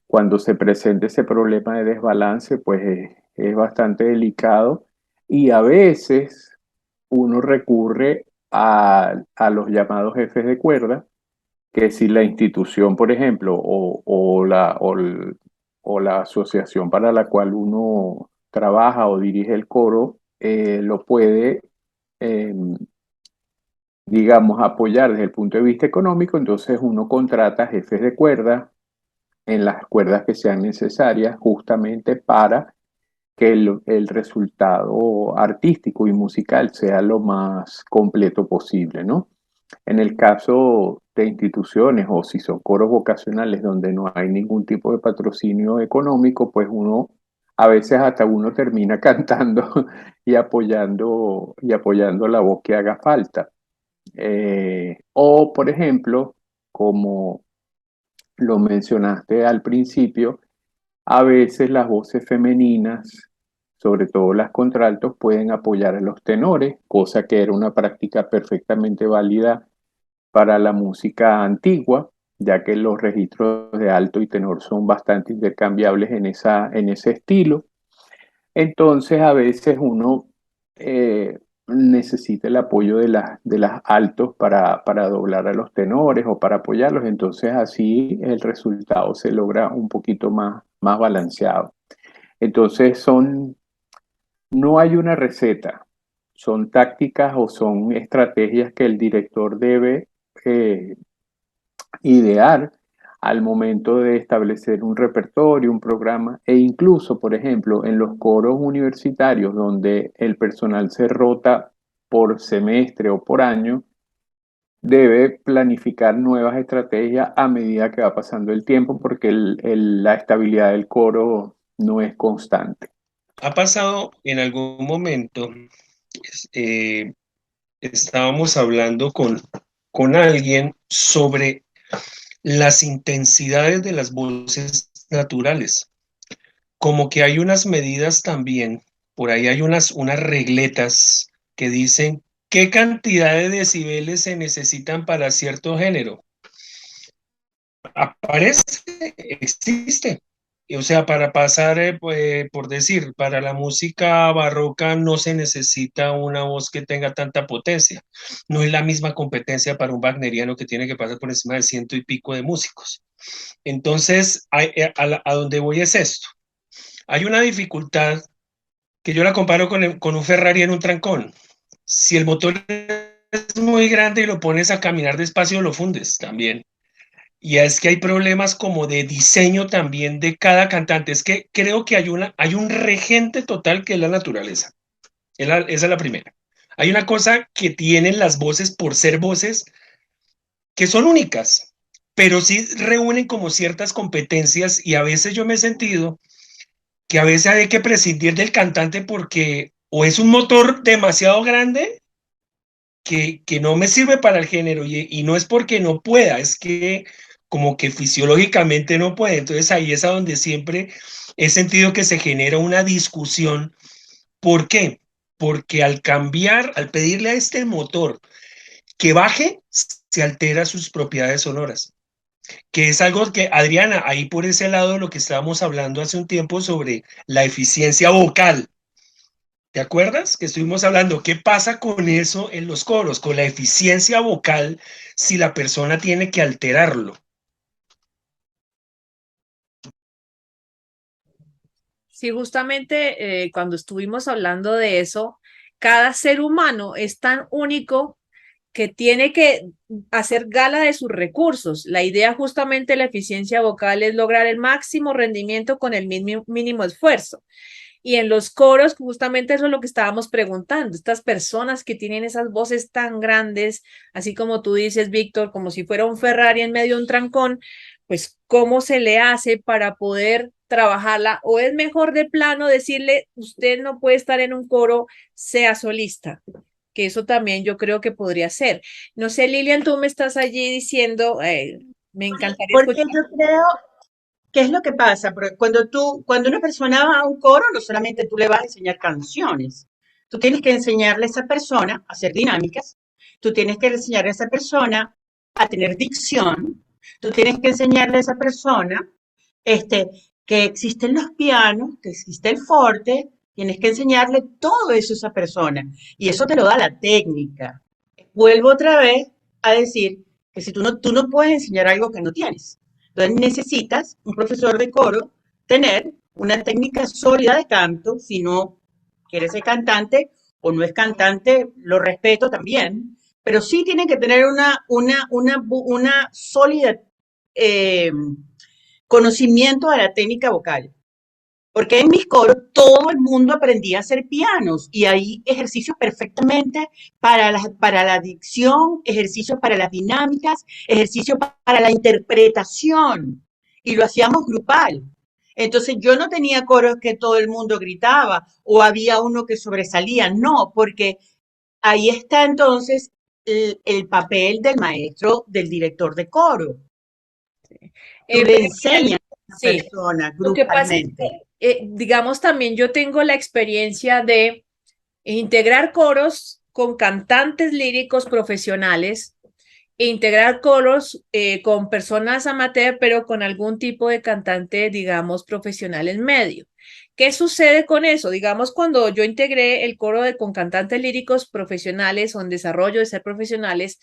cuando se presente ese problema de desbalance, pues es bastante delicado y a veces uno recurre a los llamados jefes de cuerda, que si la institución, por ejemplo, o la asociación para la cual uno trabaja o dirige el coro, lo puede, eh, digamos, apoyar desde el punto de vista económico, entonces uno contrata jefes de cuerda en las cuerdas que sean necesarias justamente para que el resultado artístico y musical sea lo más completo posible, ¿no? En el caso de instituciones o si son coros vocacionales donde no hay ningún tipo de patrocinio económico, pues uno a veces hasta uno termina cantando y apoyando la voz que haga falta. O, por ejemplo, como lo mencionaste al principio, a veces las voces femeninas, sobre todo las contraltos, pueden apoyar a los tenores, cosa que era una práctica perfectamente válida para la música antigua, ya que los registros de alto y tenor son bastante intercambiables en ese estilo. Entonces, a veces uno necesita el apoyo de las altos para doblar a los tenores o para apoyarlos. Entonces, así el resultado se logra un poquito más balanceado. Entonces, no hay una receta, son tácticas o son estrategias que el director debe eh, idear al momento de establecer un repertorio, un programa, e incluso, por ejemplo, en los coros universitarios donde el personal se rota por semestre o por año, debe planificar nuevas estrategias a medida que va pasando el tiempo porque la estabilidad del coro no es constante. Ha pasado en algún momento, eh, estábamos hablando con alguien sobre las intensidades de las voces naturales. Como que hay unas medidas también, por ahí hay unas regletas que dicen qué cantidad de decibeles se necesitan para cierto género. Aparece, existe. O sea, para pasar, por decir, para la música barroca no se necesita una voz que tenga tanta potencia. No es la misma competencia para un wagneriano que tiene que pasar por encima de ciento y pico de músicos. Entonces, a donde voy es esto. Hay una dificultad que yo la comparo con un Ferrari en un trancón. Si el motor es muy grande y lo pones a caminar despacio, lo fundes también. Y es que hay problemas como de diseño también de cada cantante. Es que creo que hay un regente total que es la naturaleza. Esa es la primera. Hay una cosa que tienen las voces por ser voces que son únicas, pero sí reúnen como ciertas competencias y a veces yo me he sentido que a veces hay que prescindir del cantante porque o es un motor demasiado grande que no me sirve para el género y no es porque no pueda, es que como que fisiológicamente no puede. Entonces ahí es a donde siempre he sentido que se genera una discusión. ¿Por qué? Porque al cambiar, al pedirle a este motor que baje, se altera sus propiedades sonoras, que es algo que, Adriana, ahí por ese lado lo que estábamos hablando hace un tiempo sobre la eficiencia vocal. ¿Te acuerdas que estuvimos hablando qué pasa con eso en los coros, con la eficiencia vocal si la persona tiene que alterarlo? Sí, justamente cuando estuvimos hablando de eso, cada ser humano es tan único que tiene que hacer gala de sus recursos. La idea justamente de la eficiencia vocal es lograr el máximo rendimiento con el mínimo esfuerzo. Y en los coros, justamente eso es lo que estábamos preguntando. Estas personas que tienen esas voces tan grandes, así como tú dices, Víctor, como si fuera un Ferrari en medio de un trancón, pues ¿cómo se le hace para poder trabajarla? ¿O es mejor de plano decirle, usted no puede estar en un coro, sea solista? Que eso también yo creo que podría ser. No sé, Lilian, tú me estás allí diciendo, me encantaría Porque escuchar. yo creo, ¿qué es lo que pasa? Porque cuando una persona va a un coro, no solamente tú le vas a enseñar canciones, tú tienes que enseñarle a esa persona a hacer dinámicas, tú tienes que enseñarle a esa persona a tener dicción, tú tienes que enseñarle a esa persona este, que existen los pianos, que existe el forte, tienes que enseñarle todo eso a esa persona y eso te lo da la técnica. Vuelvo otra vez a decir que si tú no puedes enseñar algo que no tienes. Entonces necesitas un profesor de coro tener una técnica sólida de canto, si no quieres ser cantante o no es cantante, lo respeto también, pero sí tiene que tener una sólida eh, conocimiento de la técnica vocal. Porque en mis coros todo el mundo aprendía a hacer pianos y hay ejercicios perfectamente para la dicción, ejercicios para las dinámicas, ejercicios para la interpretación y lo hacíamos grupal. Entonces yo no tenía coros que todo el mundo gritaba o había uno que sobresalía, no, porque ahí está entonces el papel del maestro, del director de coro. Tú le Mira, enseñas a la sí, persona lo que pasa es grupalmente. que, digamos, también yo tengo la experiencia de integrar coros con cantantes líricos profesionales e integrar coros con personas amateur, pero con algún tipo de cantante, digamos, profesional en medio. ¿Qué sucede con eso? Digamos, cuando yo integré el coro con cantantes líricos profesionales o en desarrollo de ser profesionales,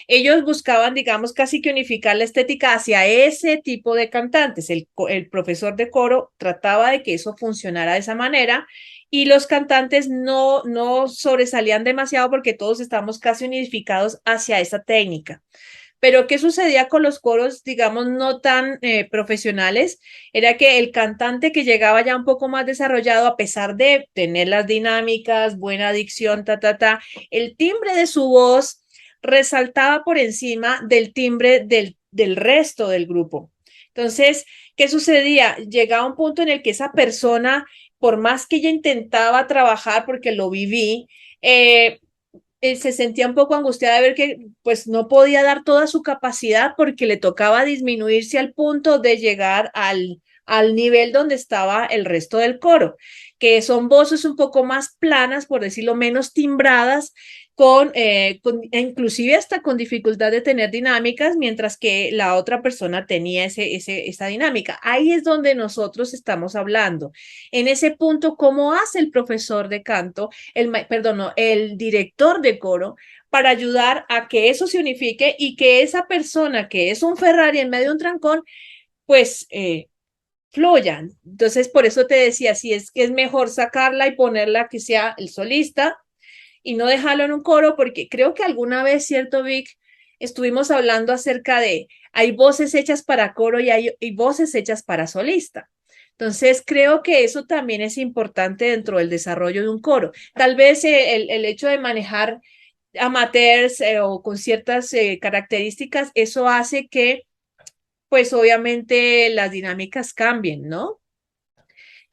ellos buscaban, digamos, casi que unificar la estética hacia ese tipo de cantantes. El profesor de coro trataba de que eso funcionara de esa manera y los cantantes no sobresalían demasiado porque todos estamos casi unificados hacia esa técnica. Pero ¿qué sucedía con los coros, digamos, no tan profesionales? Era que el cantante que llegaba ya un poco más desarrollado, a pesar de tener las dinámicas, buena dicción, el timbre de su voz resaltaba por encima del timbre del resto del grupo. Entonces, ¿qué sucedía? Llegaba un punto en el que esa persona, por más que ella intentaba trabajar, porque lo viví, se sentía un poco angustiada de ver que pues no podía dar toda su capacidad porque le tocaba disminuirse al punto de llegar al nivel donde estaba el resto del coro, que son voces un poco más planas, por decirlo menos timbradas, inclusive hasta con dificultad de tener dinámicas, mientras que la otra persona tenía esa dinámica. Ahí es donde nosotros estamos hablando. En ese punto, ¿cómo hace el profesor de canto, perdón, no, el director de coro, para ayudar a que eso se unifique y que esa persona que es un Ferrari en medio de un trancón, pues fluyan? Entonces, por eso te decía, si es que es mejor sacarla y ponerla que sea el solista y no dejarlo en un coro, porque creo que alguna vez, ¿cierto, Vic? Estuvimos hablando acerca de, hay voces hechas para coro y hay voces hechas para solista. Entonces, creo que eso también es importante dentro del desarrollo de un coro. Tal vez el hecho de manejar amateurs o con ciertas características, eso hace que, pues obviamente, las dinámicas cambien, ¿no?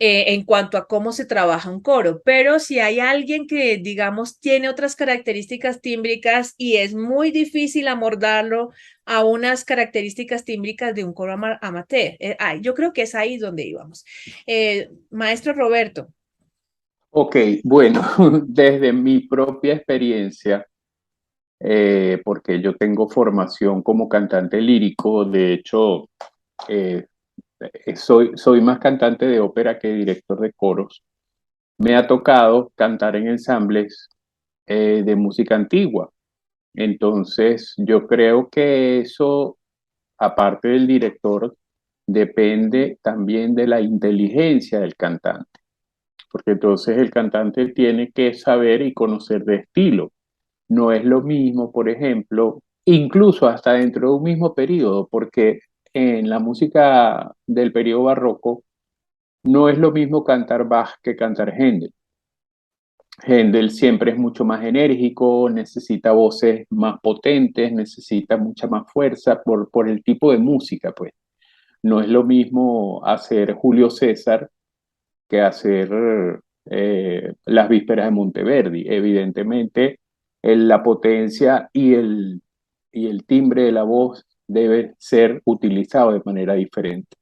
En cuanto a cómo se trabaja un coro, pero si hay alguien que, digamos, tiene otras características tímbricas y es muy difícil amordarlo a unas características tímbricas de un coro amateur, yo creo que es ahí donde íbamos. Maestro Roberto. Ok, bueno, desde mi propia experiencia, porque yo tengo formación como cantante lírico, de hecho, eh, soy más cantante de ópera que director de coros. Me ha tocado cantar en ensambles de música antigua. Entonces, yo creo que eso, aparte del director, depende también de la inteligencia del cantante, porque entonces el cantante tiene que saber y conocer de estilo. No es lo mismo, por ejemplo, incluso hasta dentro de un mismo periodo, porque en la música del periodo barroco no es lo mismo cantar Bach que cantar Händel. Händel siempre es mucho más enérgico, necesita voces más potentes, necesita mucha más fuerza por el tipo de música, pues. No es lo mismo hacer Julio César que hacer las vísperas de Monteverdi. Evidentemente, la potencia y el timbre de la voz debe ser utilizado de manera diferente.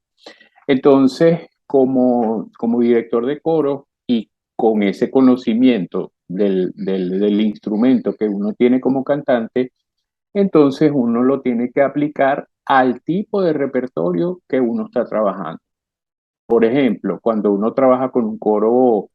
Entonces, como director de coro y con ese conocimiento del instrumento que uno tiene como cantante, entonces uno lo tiene que aplicar al tipo de repertorio que uno está trabajando. Por ejemplo, cuando uno trabaja con un coro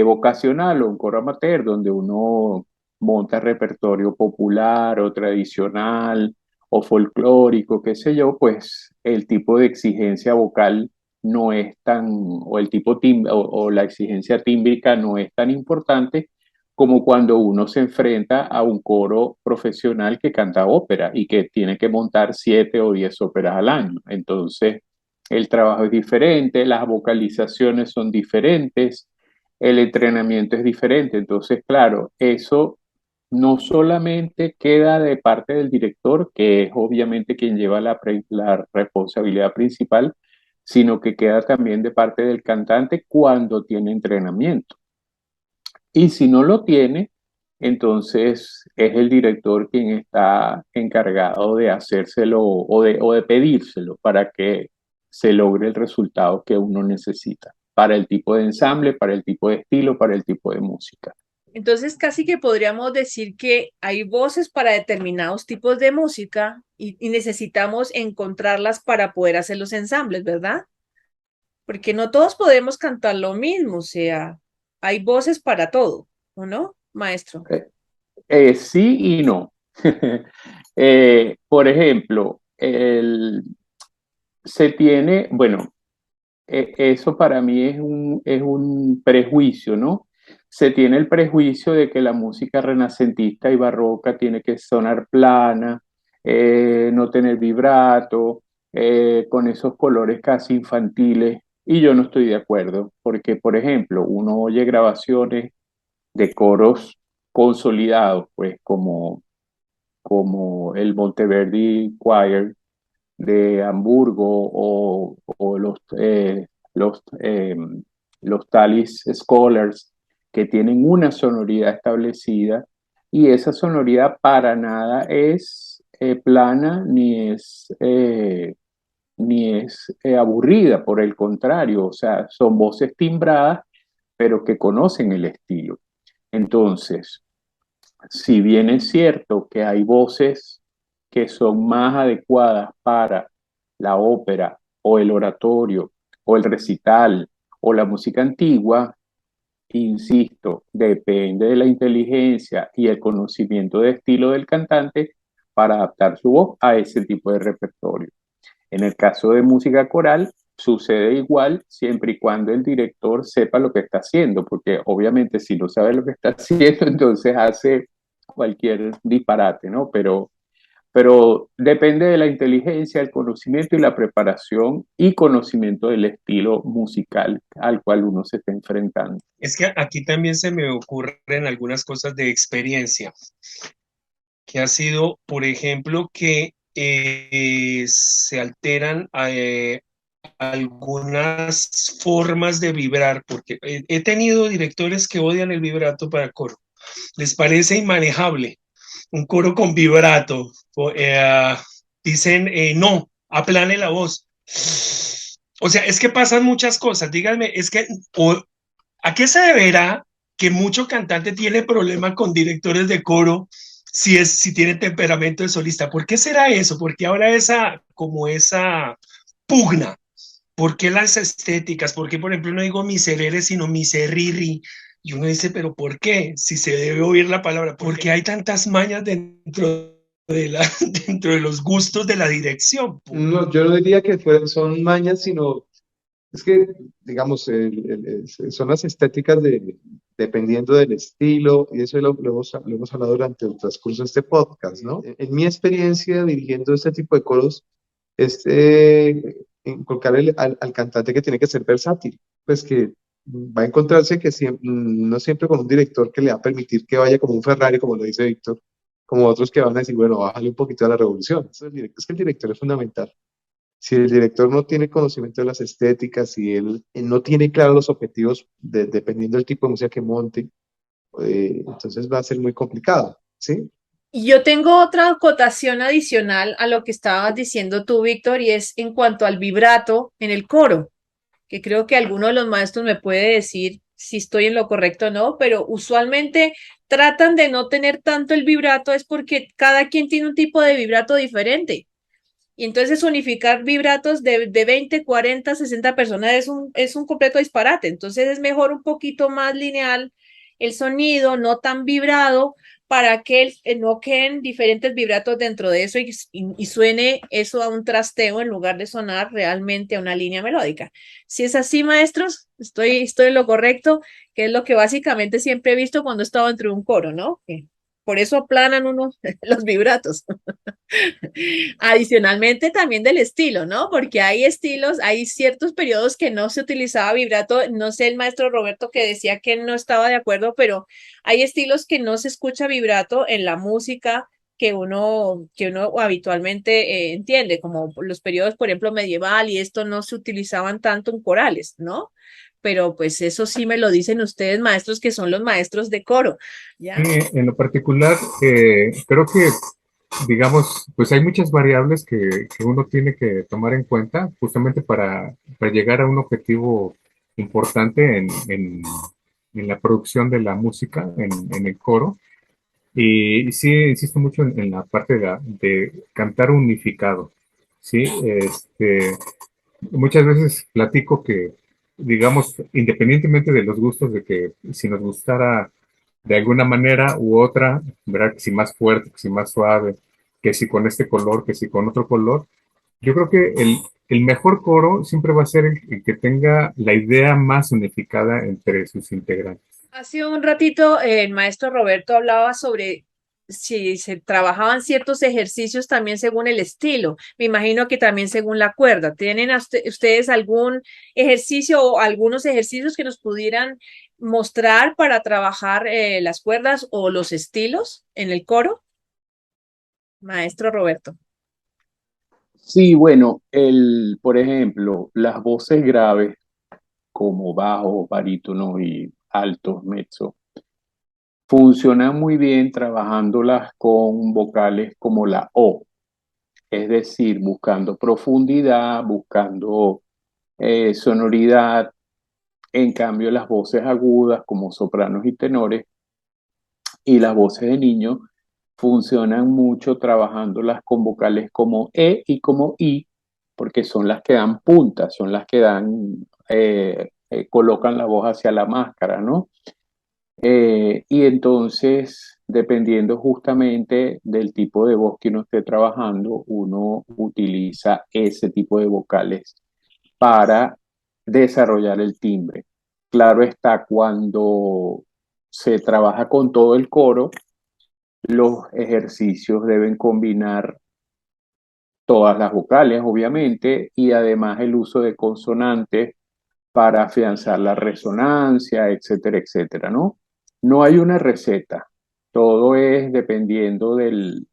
vocacional o un coro amateur, donde uno monta repertorio popular o tradicional o folclórico, qué sé yo, pues el tipo de exigencia vocal no es tan, o el tipo o la exigencia tímbrica no es tan importante como cuando uno se enfrenta a un coro profesional que canta ópera y que tiene que montar 7 o 10 óperas al año. Entonces, el trabajo es diferente, las vocalizaciones son diferentes, el entrenamiento es diferente. Entonces, claro, eso no solamente queda de parte del director, que es obviamente quien lleva la responsabilidad principal, sino que queda también de parte del cantante cuando tiene entrenamiento. Y si no lo tiene, entonces es el director quien está encargado de hacérselo o de pedírselo para que se logre el resultado que uno necesita para el tipo de ensamble, para el tipo de estilo, para el tipo de música. Entonces, casi que podríamos decir que hay voces para determinados tipos de música y necesitamos encontrarlas para poder hacer los ensambles, ¿verdad? Porque no todos podemos cantar lo mismo, o sea, hay voces para todo, ¿o no, maestro? Sí y no. Por ejemplo, se tiene, bueno, eso para mí es un prejuicio, ¿no? Se tiene el prejuicio de que la música renacentista y barroca tiene que sonar plana, no tener vibrato, con esos colores casi infantiles, y yo no estoy de acuerdo, porque, por ejemplo, uno oye grabaciones de coros consolidados, pues como el Monteverdi Choir de Hamburgo o los Talis Scholars, que tienen una sonoridad establecida y esa sonoridad para nada es plana ni es aburrida, por el contrario, o sea, son voces timbradas, pero que conocen el estilo. Entonces, si bien es cierto que hay voces que son más adecuadas para la ópera o el oratorio o el recital o la música antigua, insisto, depende de la inteligencia y el conocimiento de estilo del cantante para adaptar su voz a ese tipo de repertorio. En el caso de música coral, sucede igual siempre y cuando el director sepa lo que está haciendo, porque obviamente si no sabe lo que está haciendo, entonces hace cualquier disparate, ¿no? pero depende de la inteligencia, el conocimiento y la preparación y conocimiento del estilo musical al cual uno se está enfrentando. Es que aquí también se me ocurren algunas cosas de experiencia, que ha sido, por ejemplo, que se alteran algunas formas de vibrar, porque he tenido directores que odian el vibrato para coro, les parece inmanejable un coro con vibrato, dicen no, aplane la voz. O sea, es que pasan muchas cosas, díganme, es que, ¿a qué se deberá que mucho cantante tiene problema con directores de coro si tiene temperamento de solista? ¿Por qué será eso? ¿Por qué ahora esa pugna? ¿Por qué las estéticas? ¿Por qué, por ejemplo, no digo miserere, sino miserriri? Y uno dice, ¿pero por qué? Si se debe oír la palabra, ¿por qué hay tantas mañas dentro de los gustos de la dirección? No, yo no diría que son mañas, sino es que, digamos, son las estéticas dependiendo del estilo, y eso lo hemos hablado durante el transcurso de este podcast, ¿no? En mi experiencia dirigiendo este tipo de coros, es inculcarle al cantante que tiene que ser versátil, pues que va a encontrarse que no siempre con un director que le va a permitir que vaya como un Ferrari, como lo dice Víctor, como otros que van a decir, bueno, bájale un poquito a la revolución. Es que el director es fundamental. Si el director no tiene conocimiento de las estéticas, si él no tiene claros los objetivos, dependiendo del tipo de música que monte, entonces va a ser muy complicado, ¿sí? Y yo tengo otra acotación adicional a lo que estabas diciendo tú, Víctor, y es en cuanto al vibrato en el coro, que creo que alguno de los maestros me puede decir si estoy en lo correcto o no, pero usualmente tratan de no tener tanto el vibrato es porque cada quien tiene un tipo de vibrato diferente. Y entonces unificar vibratos de 20, 40, 60 personas es un completo disparate. Entonces es mejor un poquito más lineal el sonido, no tan vibrado, para que no queden diferentes vibratos dentro de eso y suene eso a un trasteo en lugar de sonar realmente a una línea melódica. Si es así, maestros, estoy en lo correcto, que es lo que básicamente siempre he visto cuando he estado entre un coro, ¿no? Que por eso aplanan uno los vibratos. Adicionalmente también del estilo, ¿no? Porque hay estilos, hay ciertos periodos que no se utilizaba vibrato. No sé, el maestro Roberto que decía que no estaba de acuerdo, pero hay estilos que no se escucha vibrato en la música que uno habitualmente entiende, como los periodos, por ejemplo, medieval y esto no se utilizaban tanto en corales, ¿no? Pero pues eso sí me lo dicen ustedes, maestros, que son los maestros de coro, ¿ya? En lo particular, creo que, digamos, pues hay muchas variables que uno tiene que tomar en cuenta justamente para llegar a un objetivo importante en la producción de la música, en el coro. Y sí, insisto mucho en la parte de cantar unificado, ¿sí? Muchas veces platico que, digamos, independientemente de los gustos, de que si nos gustara de alguna manera u otra, ¿verdad? Que si más fuerte, que si más suave, que si con este color, que si con otro color, yo creo que el mejor coro siempre va a ser el que tenga la idea más unificada entre sus integrantes. Hace un ratito el maestro Roberto hablaba sobre si se trabajaban ciertos ejercicios también según el estilo. Me imagino que también según la cuerda. ¿Tienen ustedes algún ejercicio o algunos ejercicios que nos pudieran mostrar para trabajar las cuerdas o los estilos en el coro? Maestro Roberto. Sí, bueno, por ejemplo, las voces graves como bajo, barítono y altos, mezzo, funcionan muy bien trabajándolas con vocales como la O, es decir, buscando profundidad, buscando sonoridad. En cambio, las voces agudas como sopranos y tenores y las voces de niños funcionan mucho trabajándolas con vocales como E y como I, porque son las que dan puntas, son las que colocan la voz hacia la máscara, ¿no? Y entonces, dependiendo justamente del tipo de voz que uno esté trabajando, uno utiliza ese tipo de vocales para desarrollar el timbre. Claro está, cuando se trabaja con todo el coro, los ejercicios deben combinar todas las vocales, obviamente, y además el uso de consonantes para afianzar la resonancia, etcétera, etcétera, ¿no? No hay una receta, todo es dependiendo de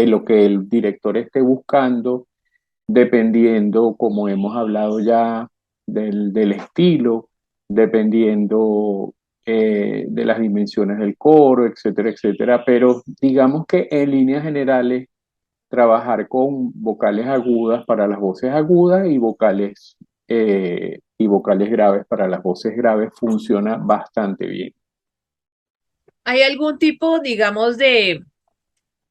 lo que el director esté buscando, dependiendo, como hemos hablado ya, del estilo, dependiendo de las dimensiones del coro, etcétera, etcétera, pero digamos que en líneas generales trabajar con vocales agudas para las voces agudas y vocales graves para las voces graves funciona bastante bien. ¿Hay algún tipo, digamos, de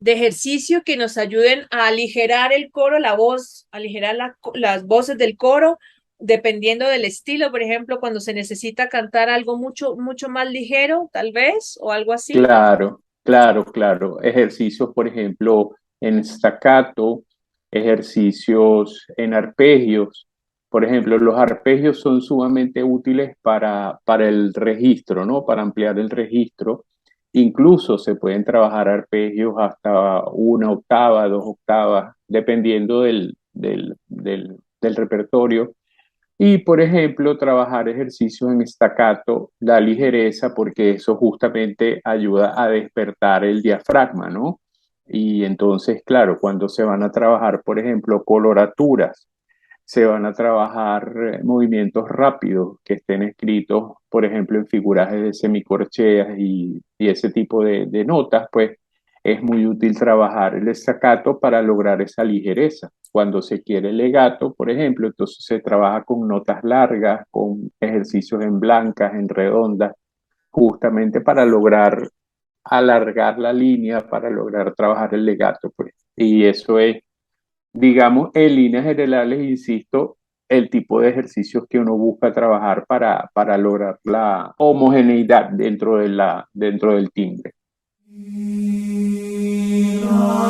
ejercicio que nos ayuden a aligerar el coro, la voz, aligerar las voces del coro, dependiendo del estilo? Por ejemplo, cuando se necesita cantar algo mucho, mucho más ligero, tal vez, o algo así. Claro, claro, claro. Ejercicios, por ejemplo, en staccato, ejercicios en arpegios. Por ejemplo, los arpegios son sumamente útiles para el registro, ¿no? Para ampliar el registro. Incluso se pueden trabajar arpegios hasta una octava, dos octavas, dependiendo del repertorio. Y, por ejemplo, trabajar ejercicios en staccato da ligereza porque eso justamente ayuda a despertar el diafragma, ¿no? Y entonces, claro, cuando se van a trabajar, por ejemplo, coloraturas, se van a trabajar movimientos rápidos que estén escritos, por ejemplo, en figurajes de semicorcheas y ese tipo de notas, pues es muy útil trabajar el staccato para lograr esa ligereza. Cuando se quiere el legato, por ejemplo, entonces se trabaja con notas largas, con ejercicios en blancas, en redondas, justamente para lograr alargar la línea, para lograr trabajar el legato, pues. Y eso es, digamos, en líneas generales, insisto, el tipo de ejercicios que uno busca trabajar para lograr la homogeneidad dentro del timbre.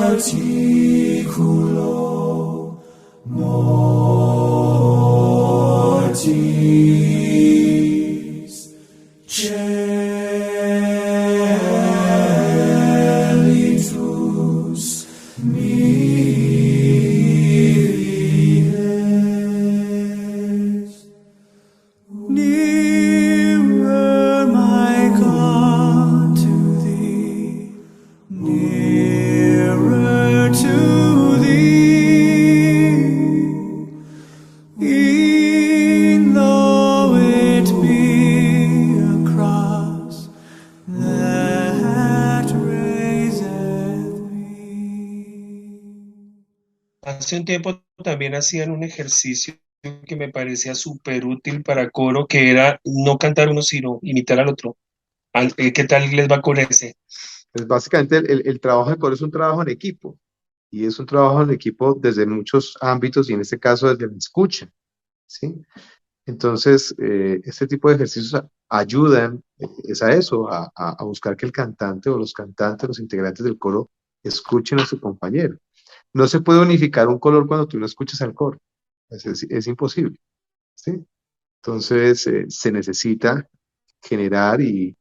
Articulo mortis celitus mihi est. Nearer, my God, to thee, nearer to thee, e'en though it be a cross that raiseth me. Hace un tiempo también hacían un ejercicio que me parecía súper útil para coro, que era no cantar uno, sino imitar al otro. ¿Qué tal les va con ese? Pues básicamente el trabajo de coro es un trabajo en equipo y es un trabajo en equipo desde muchos ámbitos y en este caso desde la escucha, ¿sí? Entonces, este tipo de ejercicios ayudan es a eso, a buscar que el cantante o los cantantes, los integrantes del coro, escuchen a su compañero. No se puede unificar un color cuando tú no escuchas al coro, es imposible, ¿sí? Entonces, se necesita generar y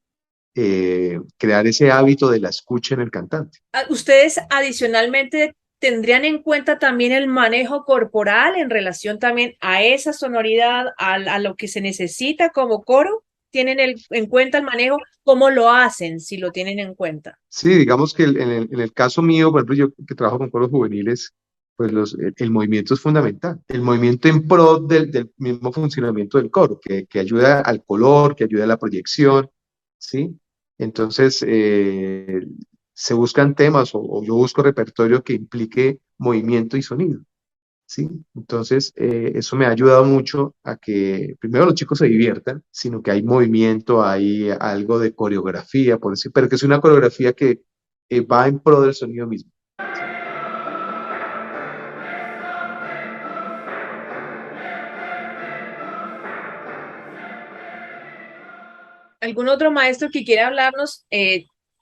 crear ese hábito de la escucha en el cantante. ¿Ustedes adicionalmente tendrían en cuenta también el manejo corporal en relación también a esa sonoridad, a lo que se necesita como coro? ¿Tienen en cuenta el manejo? ¿Cómo lo hacen si lo tienen en cuenta? Sí, digamos que en el caso mío, por ejemplo, yo que trabajo con coros juveniles, pues el movimiento es fundamental. El movimiento en pro del mismo funcionamiento del coro, que ayuda al color, que ayuda a la proyección, ¿sí? Entonces, se buscan temas o yo busco repertorio que implique movimiento y sonido, ¿sí? Entonces, eso me ha ayudado mucho a que primero los chicos se diviertan, sino que hay movimiento, hay algo de coreografía, por decir, pero que es una coreografía que va en pro del sonido mismo. ¿Algún otro maestro que quiera hablarnos,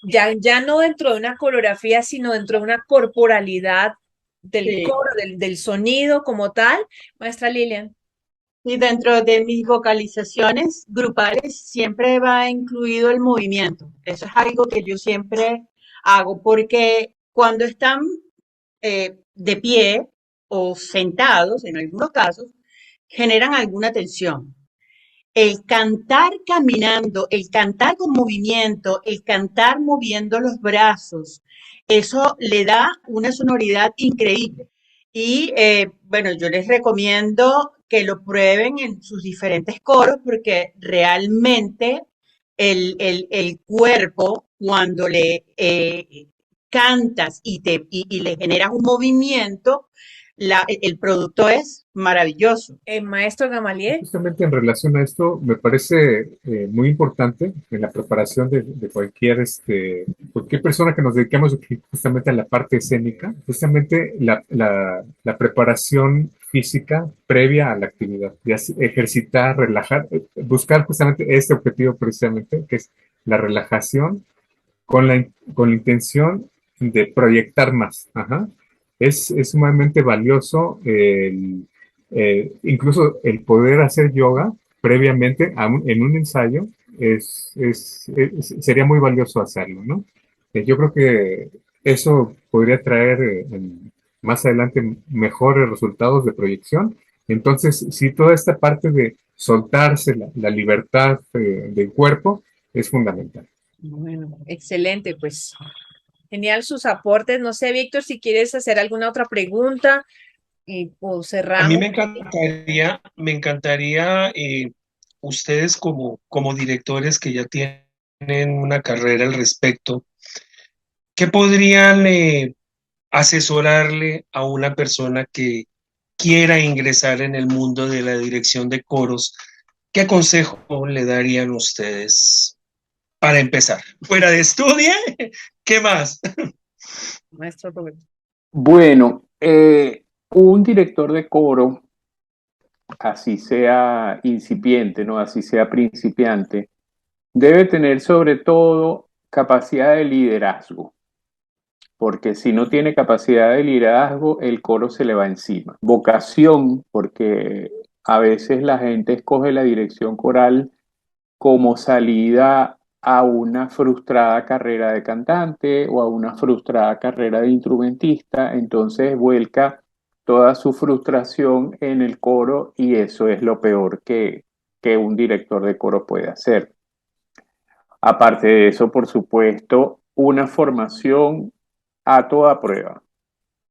ya no dentro de una coreografía, sino dentro de una corporalidad del Sí. coro, del sonido como tal? Maestra Lilian. Y dentro de mis vocalizaciones grupales siempre va incluido el movimiento. Eso es algo que yo siempre hago, porque cuando están de pie o sentados, en algunos casos, generan alguna tensión. El cantar caminando, el cantar con movimiento, el cantar moviendo los brazos, eso le da una sonoridad increíble. Y bueno, yo les recomiendo que lo prueben en sus diferentes coros porque realmente el cuerpo, cuando le cantas y le generas un movimiento, el producto es maravilloso. Maestro Gamaliel. Justamente en relación a esto, me parece muy importante en la preparación de cualquier persona que nos dediquemos justamente a la parte escénica, justamente la preparación física previa a la actividad, de ejercitar, relajar, buscar justamente este objetivo precisamente, que es la relajación con la intención de proyectar más. Ajá. Es sumamente valioso incluso el poder hacer yoga previamente en un ensayo sería muy valioso hacerlo, ¿no? Yo creo que eso podría traer más adelante mejores resultados de proyección. Entonces, sí, toda esta parte de soltarse la libertad del cuerpo es fundamental. Bueno, excelente, pues genial sus aportes. No sé, Víctor, si quieres hacer alguna otra pregunta o A mí cerramos. me encantaría ustedes como directores que ya tienen una carrera al respecto, ¿qué podrían asesorarle a una persona que quiera ingresar en el mundo de la dirección de coros? ¿Qué consejo le darían ustedes para empezar? Fuera de estudio, ¿qué más? Maestro Roberto. Bueno, un director de coro, así sea incipiente, ¿no? Así sea principiante, debe tener sobre todo capacidad de liderazgo, porque si no tiene capacidad de liderazgo, el coro se le va encima. Vocación, porque a veces la gente escoge la dirección coral como salida a una frustrada carrera de cantante o a una frustrada carrera de instrumentista, entonces vuelca toda su frustración en el coro y eso es lo peor que un director de coro puede hacer. Aparte de eso, por supuesto, una formación a toda prueba.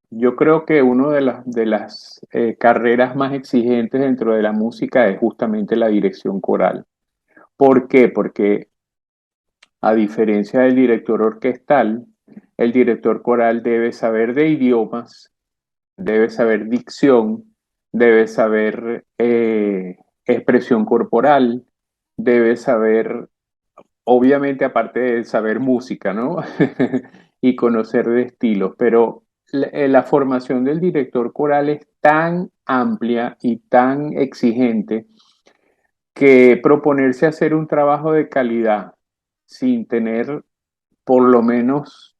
Yo creo que una de las carreras más exigentes dentro de la música es justamente la dirección coral. ¿Por qué? Porque a diferencia del director orquestal, el director coral debe saber de idiomas, debe saber dicción, debe saber expresión corporal, debe saber, obviamente aparte de saber música, ¿no? y conocer de estilos, pero la formación del director coral es tan amplia y tan exigente que proponerse hacer un trabajo de calidad sin tener por lo menos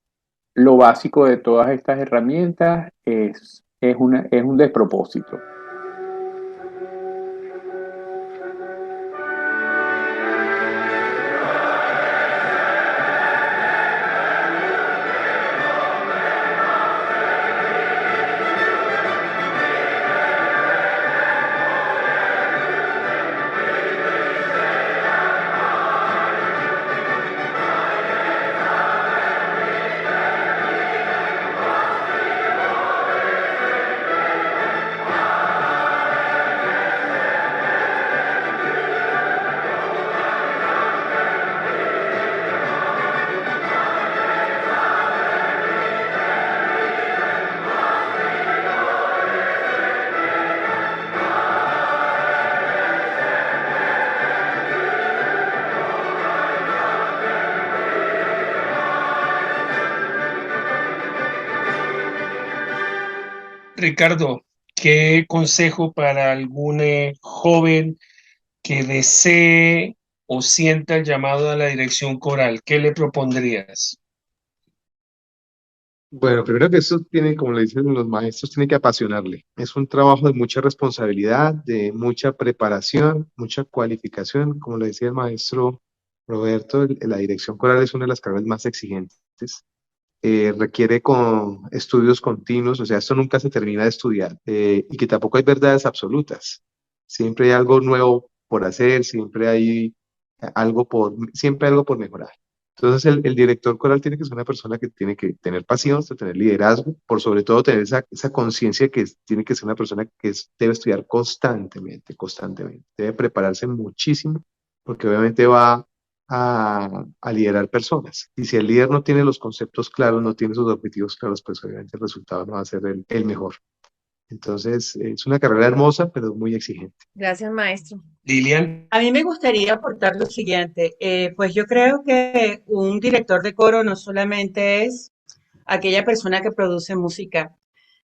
lo básico de todas estas herramientas es un despropósito. Ricardo, ¿qué consejo para algún joven que desee o sienta el llamado a la dirección coral? ¿Qué le propondrías? Bueno, primero que eso tiene, como le dicen los maestros, tiene que apasionarle. Es un trabajo de mucha responsabilidad, de mucha preparación, mucha cualificación. Como le decía el maestro Roberto, la dirección coral es una de las carreras más exigentes. requiere con estudios continuos, o sea, esto nunca se termina de estudiar, y que tampoco hay verdades absolutas. Siempre hay algo nuevo por hacer, siempre hay algo por mejorar. Entonces, el director coral tiene que ser una persona que tiene que tener pasión, tener liderazgo, por sobre todo tener esa conciencia tiene que ser una persona debe estudiar constantemente, constantemente. Debe prepararse muchísimo, porque obviamente va a liderar personas. Y si el líder no tiene los conceptos claros, no tiene sus objetivos claros, pues obviamente el resultado no va a ser el mejor. Entonces, es una carrera hermosa, pero muy exigente. Gracias, maestro. Lilian, A mí me gustaría aportar lo siguiente, pues yo creo que un director de coro no solamente es aquella persona que produce música,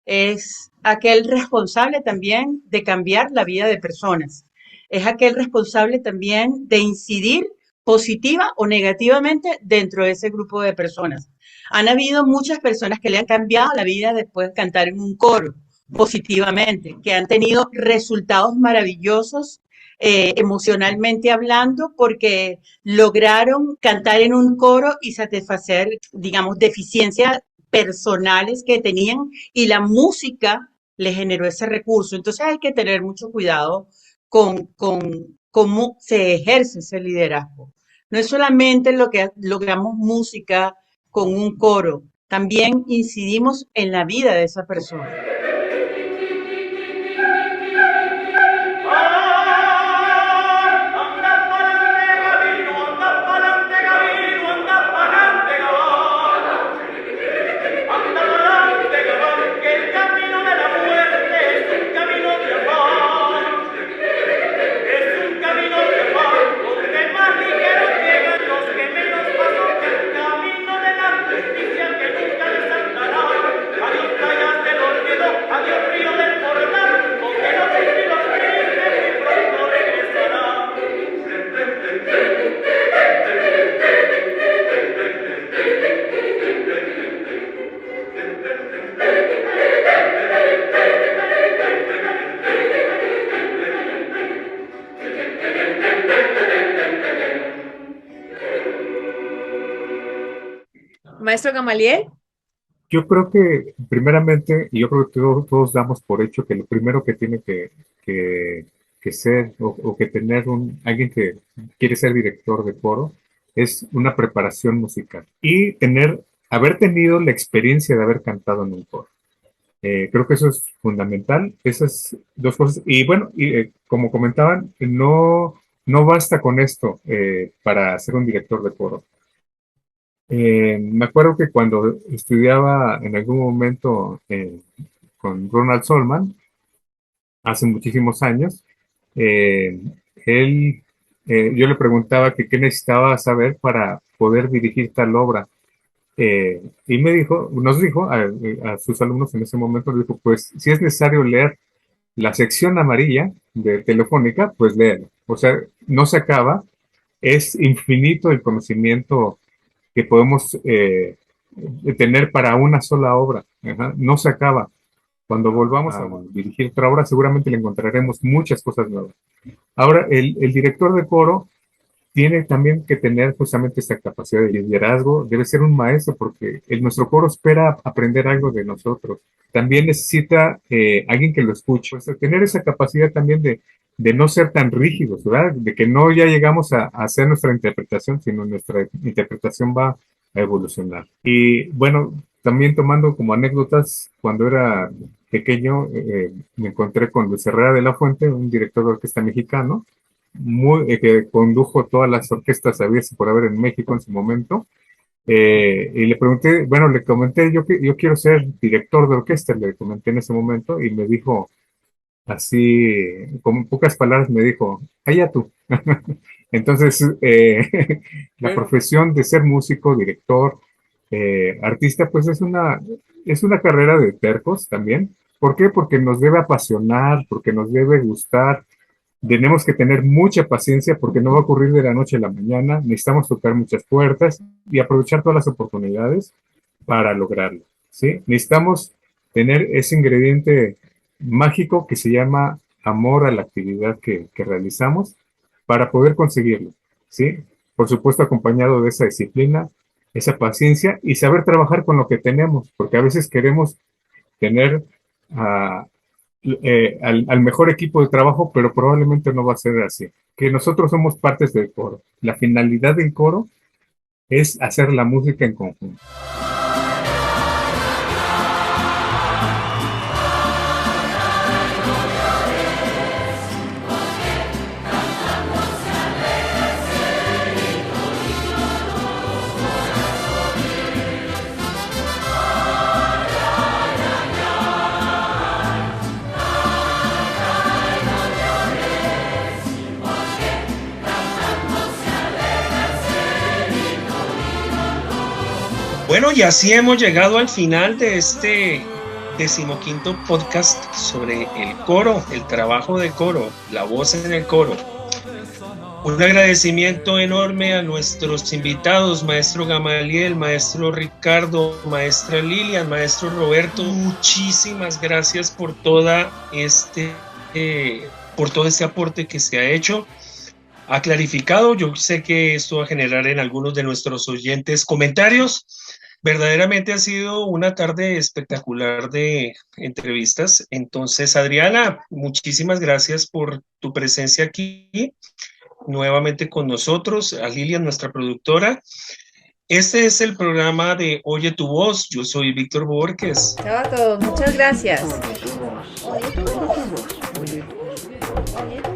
es aquel responsable también de cambiar la vida de personas, es aquel responsable también de incidir positiva o negativamente dentro de ese grupo de personas. Han habido muchas personas que le han cambiado la vida después de cantar en un coro positivamente, que han tenido resultados maravillosos emocionalmente hablando, porque lograron cantar en un coro y satisfacer, digamos, deficiencias personales que tenían y la música le generó ese recurso. Entonces hay que tener mucho cuidado con cómo se ejerce ese liderazgo. No es solamente lo que logramos música con un coro, también incidimos en la vida de esa persona. Maestro Gamaliel. Yo creo que primeramente, y yo creo que todos damos por hecho que lo primero que tiene que, que ser o que tener alguien que quiere ser director de coro es una preparación musical y haber tenido la experiencia de haber cantado en un coro. Creo que eso es fundamental, esas dos cosas. Y bueno, como comentaban, no basta con esto para ser un director de coro. Me acuerdo que cuando estudiaba en algún momento con Ronald Solman, hace muchísimos años, eh, yo le preguntaba que qué necesitaba saber para poder dirigir tal obra. Y nos dijo a sus alumnos en ese momento, le dijo, pues si es necesario leer la sección amarilla de Telefónica, pues léelo. O sea, no se acaba, es infinito el conocimiento que podemos tener para una sola obra. Ajá, no se acaba. Cuando volvamos a dirigir otra obra, seguramente le encontraremos muchas cosas nuevas. Ahora, el director de coro tiene también que tener justamente esta capacidad de liderazgo, debe ser un maestro porque nuestro coro espera aprender algo de nosotros. También necesita alguien que lo escuche, pues, tener esa capacidad también de no ser tan rígidos, ¿verdad? De que no ya llegamos a hacer nuestra interpretación, sino nuestra interpretación va a evolucionar. Y bueno, también tomando como anécdotas, cuando era pequeño me encontré con Luis Herrera de la Fuente, un director de orquesta mexicano, que condujo todas las orquestas habidas por haber en México en su momento. Y le pregunté, bueno, le comenté, yo quiero ser director de orquesta, le comenté en ese momento, y me dijo, así, con pocas palabras, me dijo, allá tú. Entonces, la profesión de ser músico, director, artista, pues es una carrera de tercos también. ¿Por qué? Porque nos debe apasionar, porque nos debe gustar. Tenemos que tener mucha paciencia porque no va a ocurrir de la noche a la mañana. Necesitamos tocar muchas puertas y aprovechar todas las oportunidades para lograrlo, ¿sí? Necesitamos tener ese ingrediente mágico que se llama amor a la actividad que realizamos para poder conseguirlo, ¿sí? Por supuesto, acompañado de esa disciplina, esa paciencia y saber trabajar con lo que tenemos, porque a veces queremos tener ah, al mejor equipo de trabajo, pero probablemente no va a ser así. Que nosotros somos partes del coro. La finalidad del coro es hacer la música en conjunto. Bueno, y así hemos llegado al final de este 15º podcast sobre el coro, el trabajo de coro, la voz en el coro. Un agradecimiento enorme a nuestros invitados, maestro Gamaliel, maestro Ricardo, maestra Lilian, maestro Roberto. Muchísimas gracias por todo este aporte que se ha hecho. Ha clarificado, yo sé que esto va a generar en algunos de nuestros oyentes comentarios. Verdaderamente ha sido una tarde espectacular de entrevistas. Entonces, Adriana, muchísimas gracias por tu presencia aquí, nuevamente con nosotros, a Lilian, nuestra productora. Este es el programa de Oye tu Voz. Yo soy Víctor Borges. Chao a todos, muchas gracias. Oye tu voz. Oye tu voz. Oye tu voz. Oye tu voz.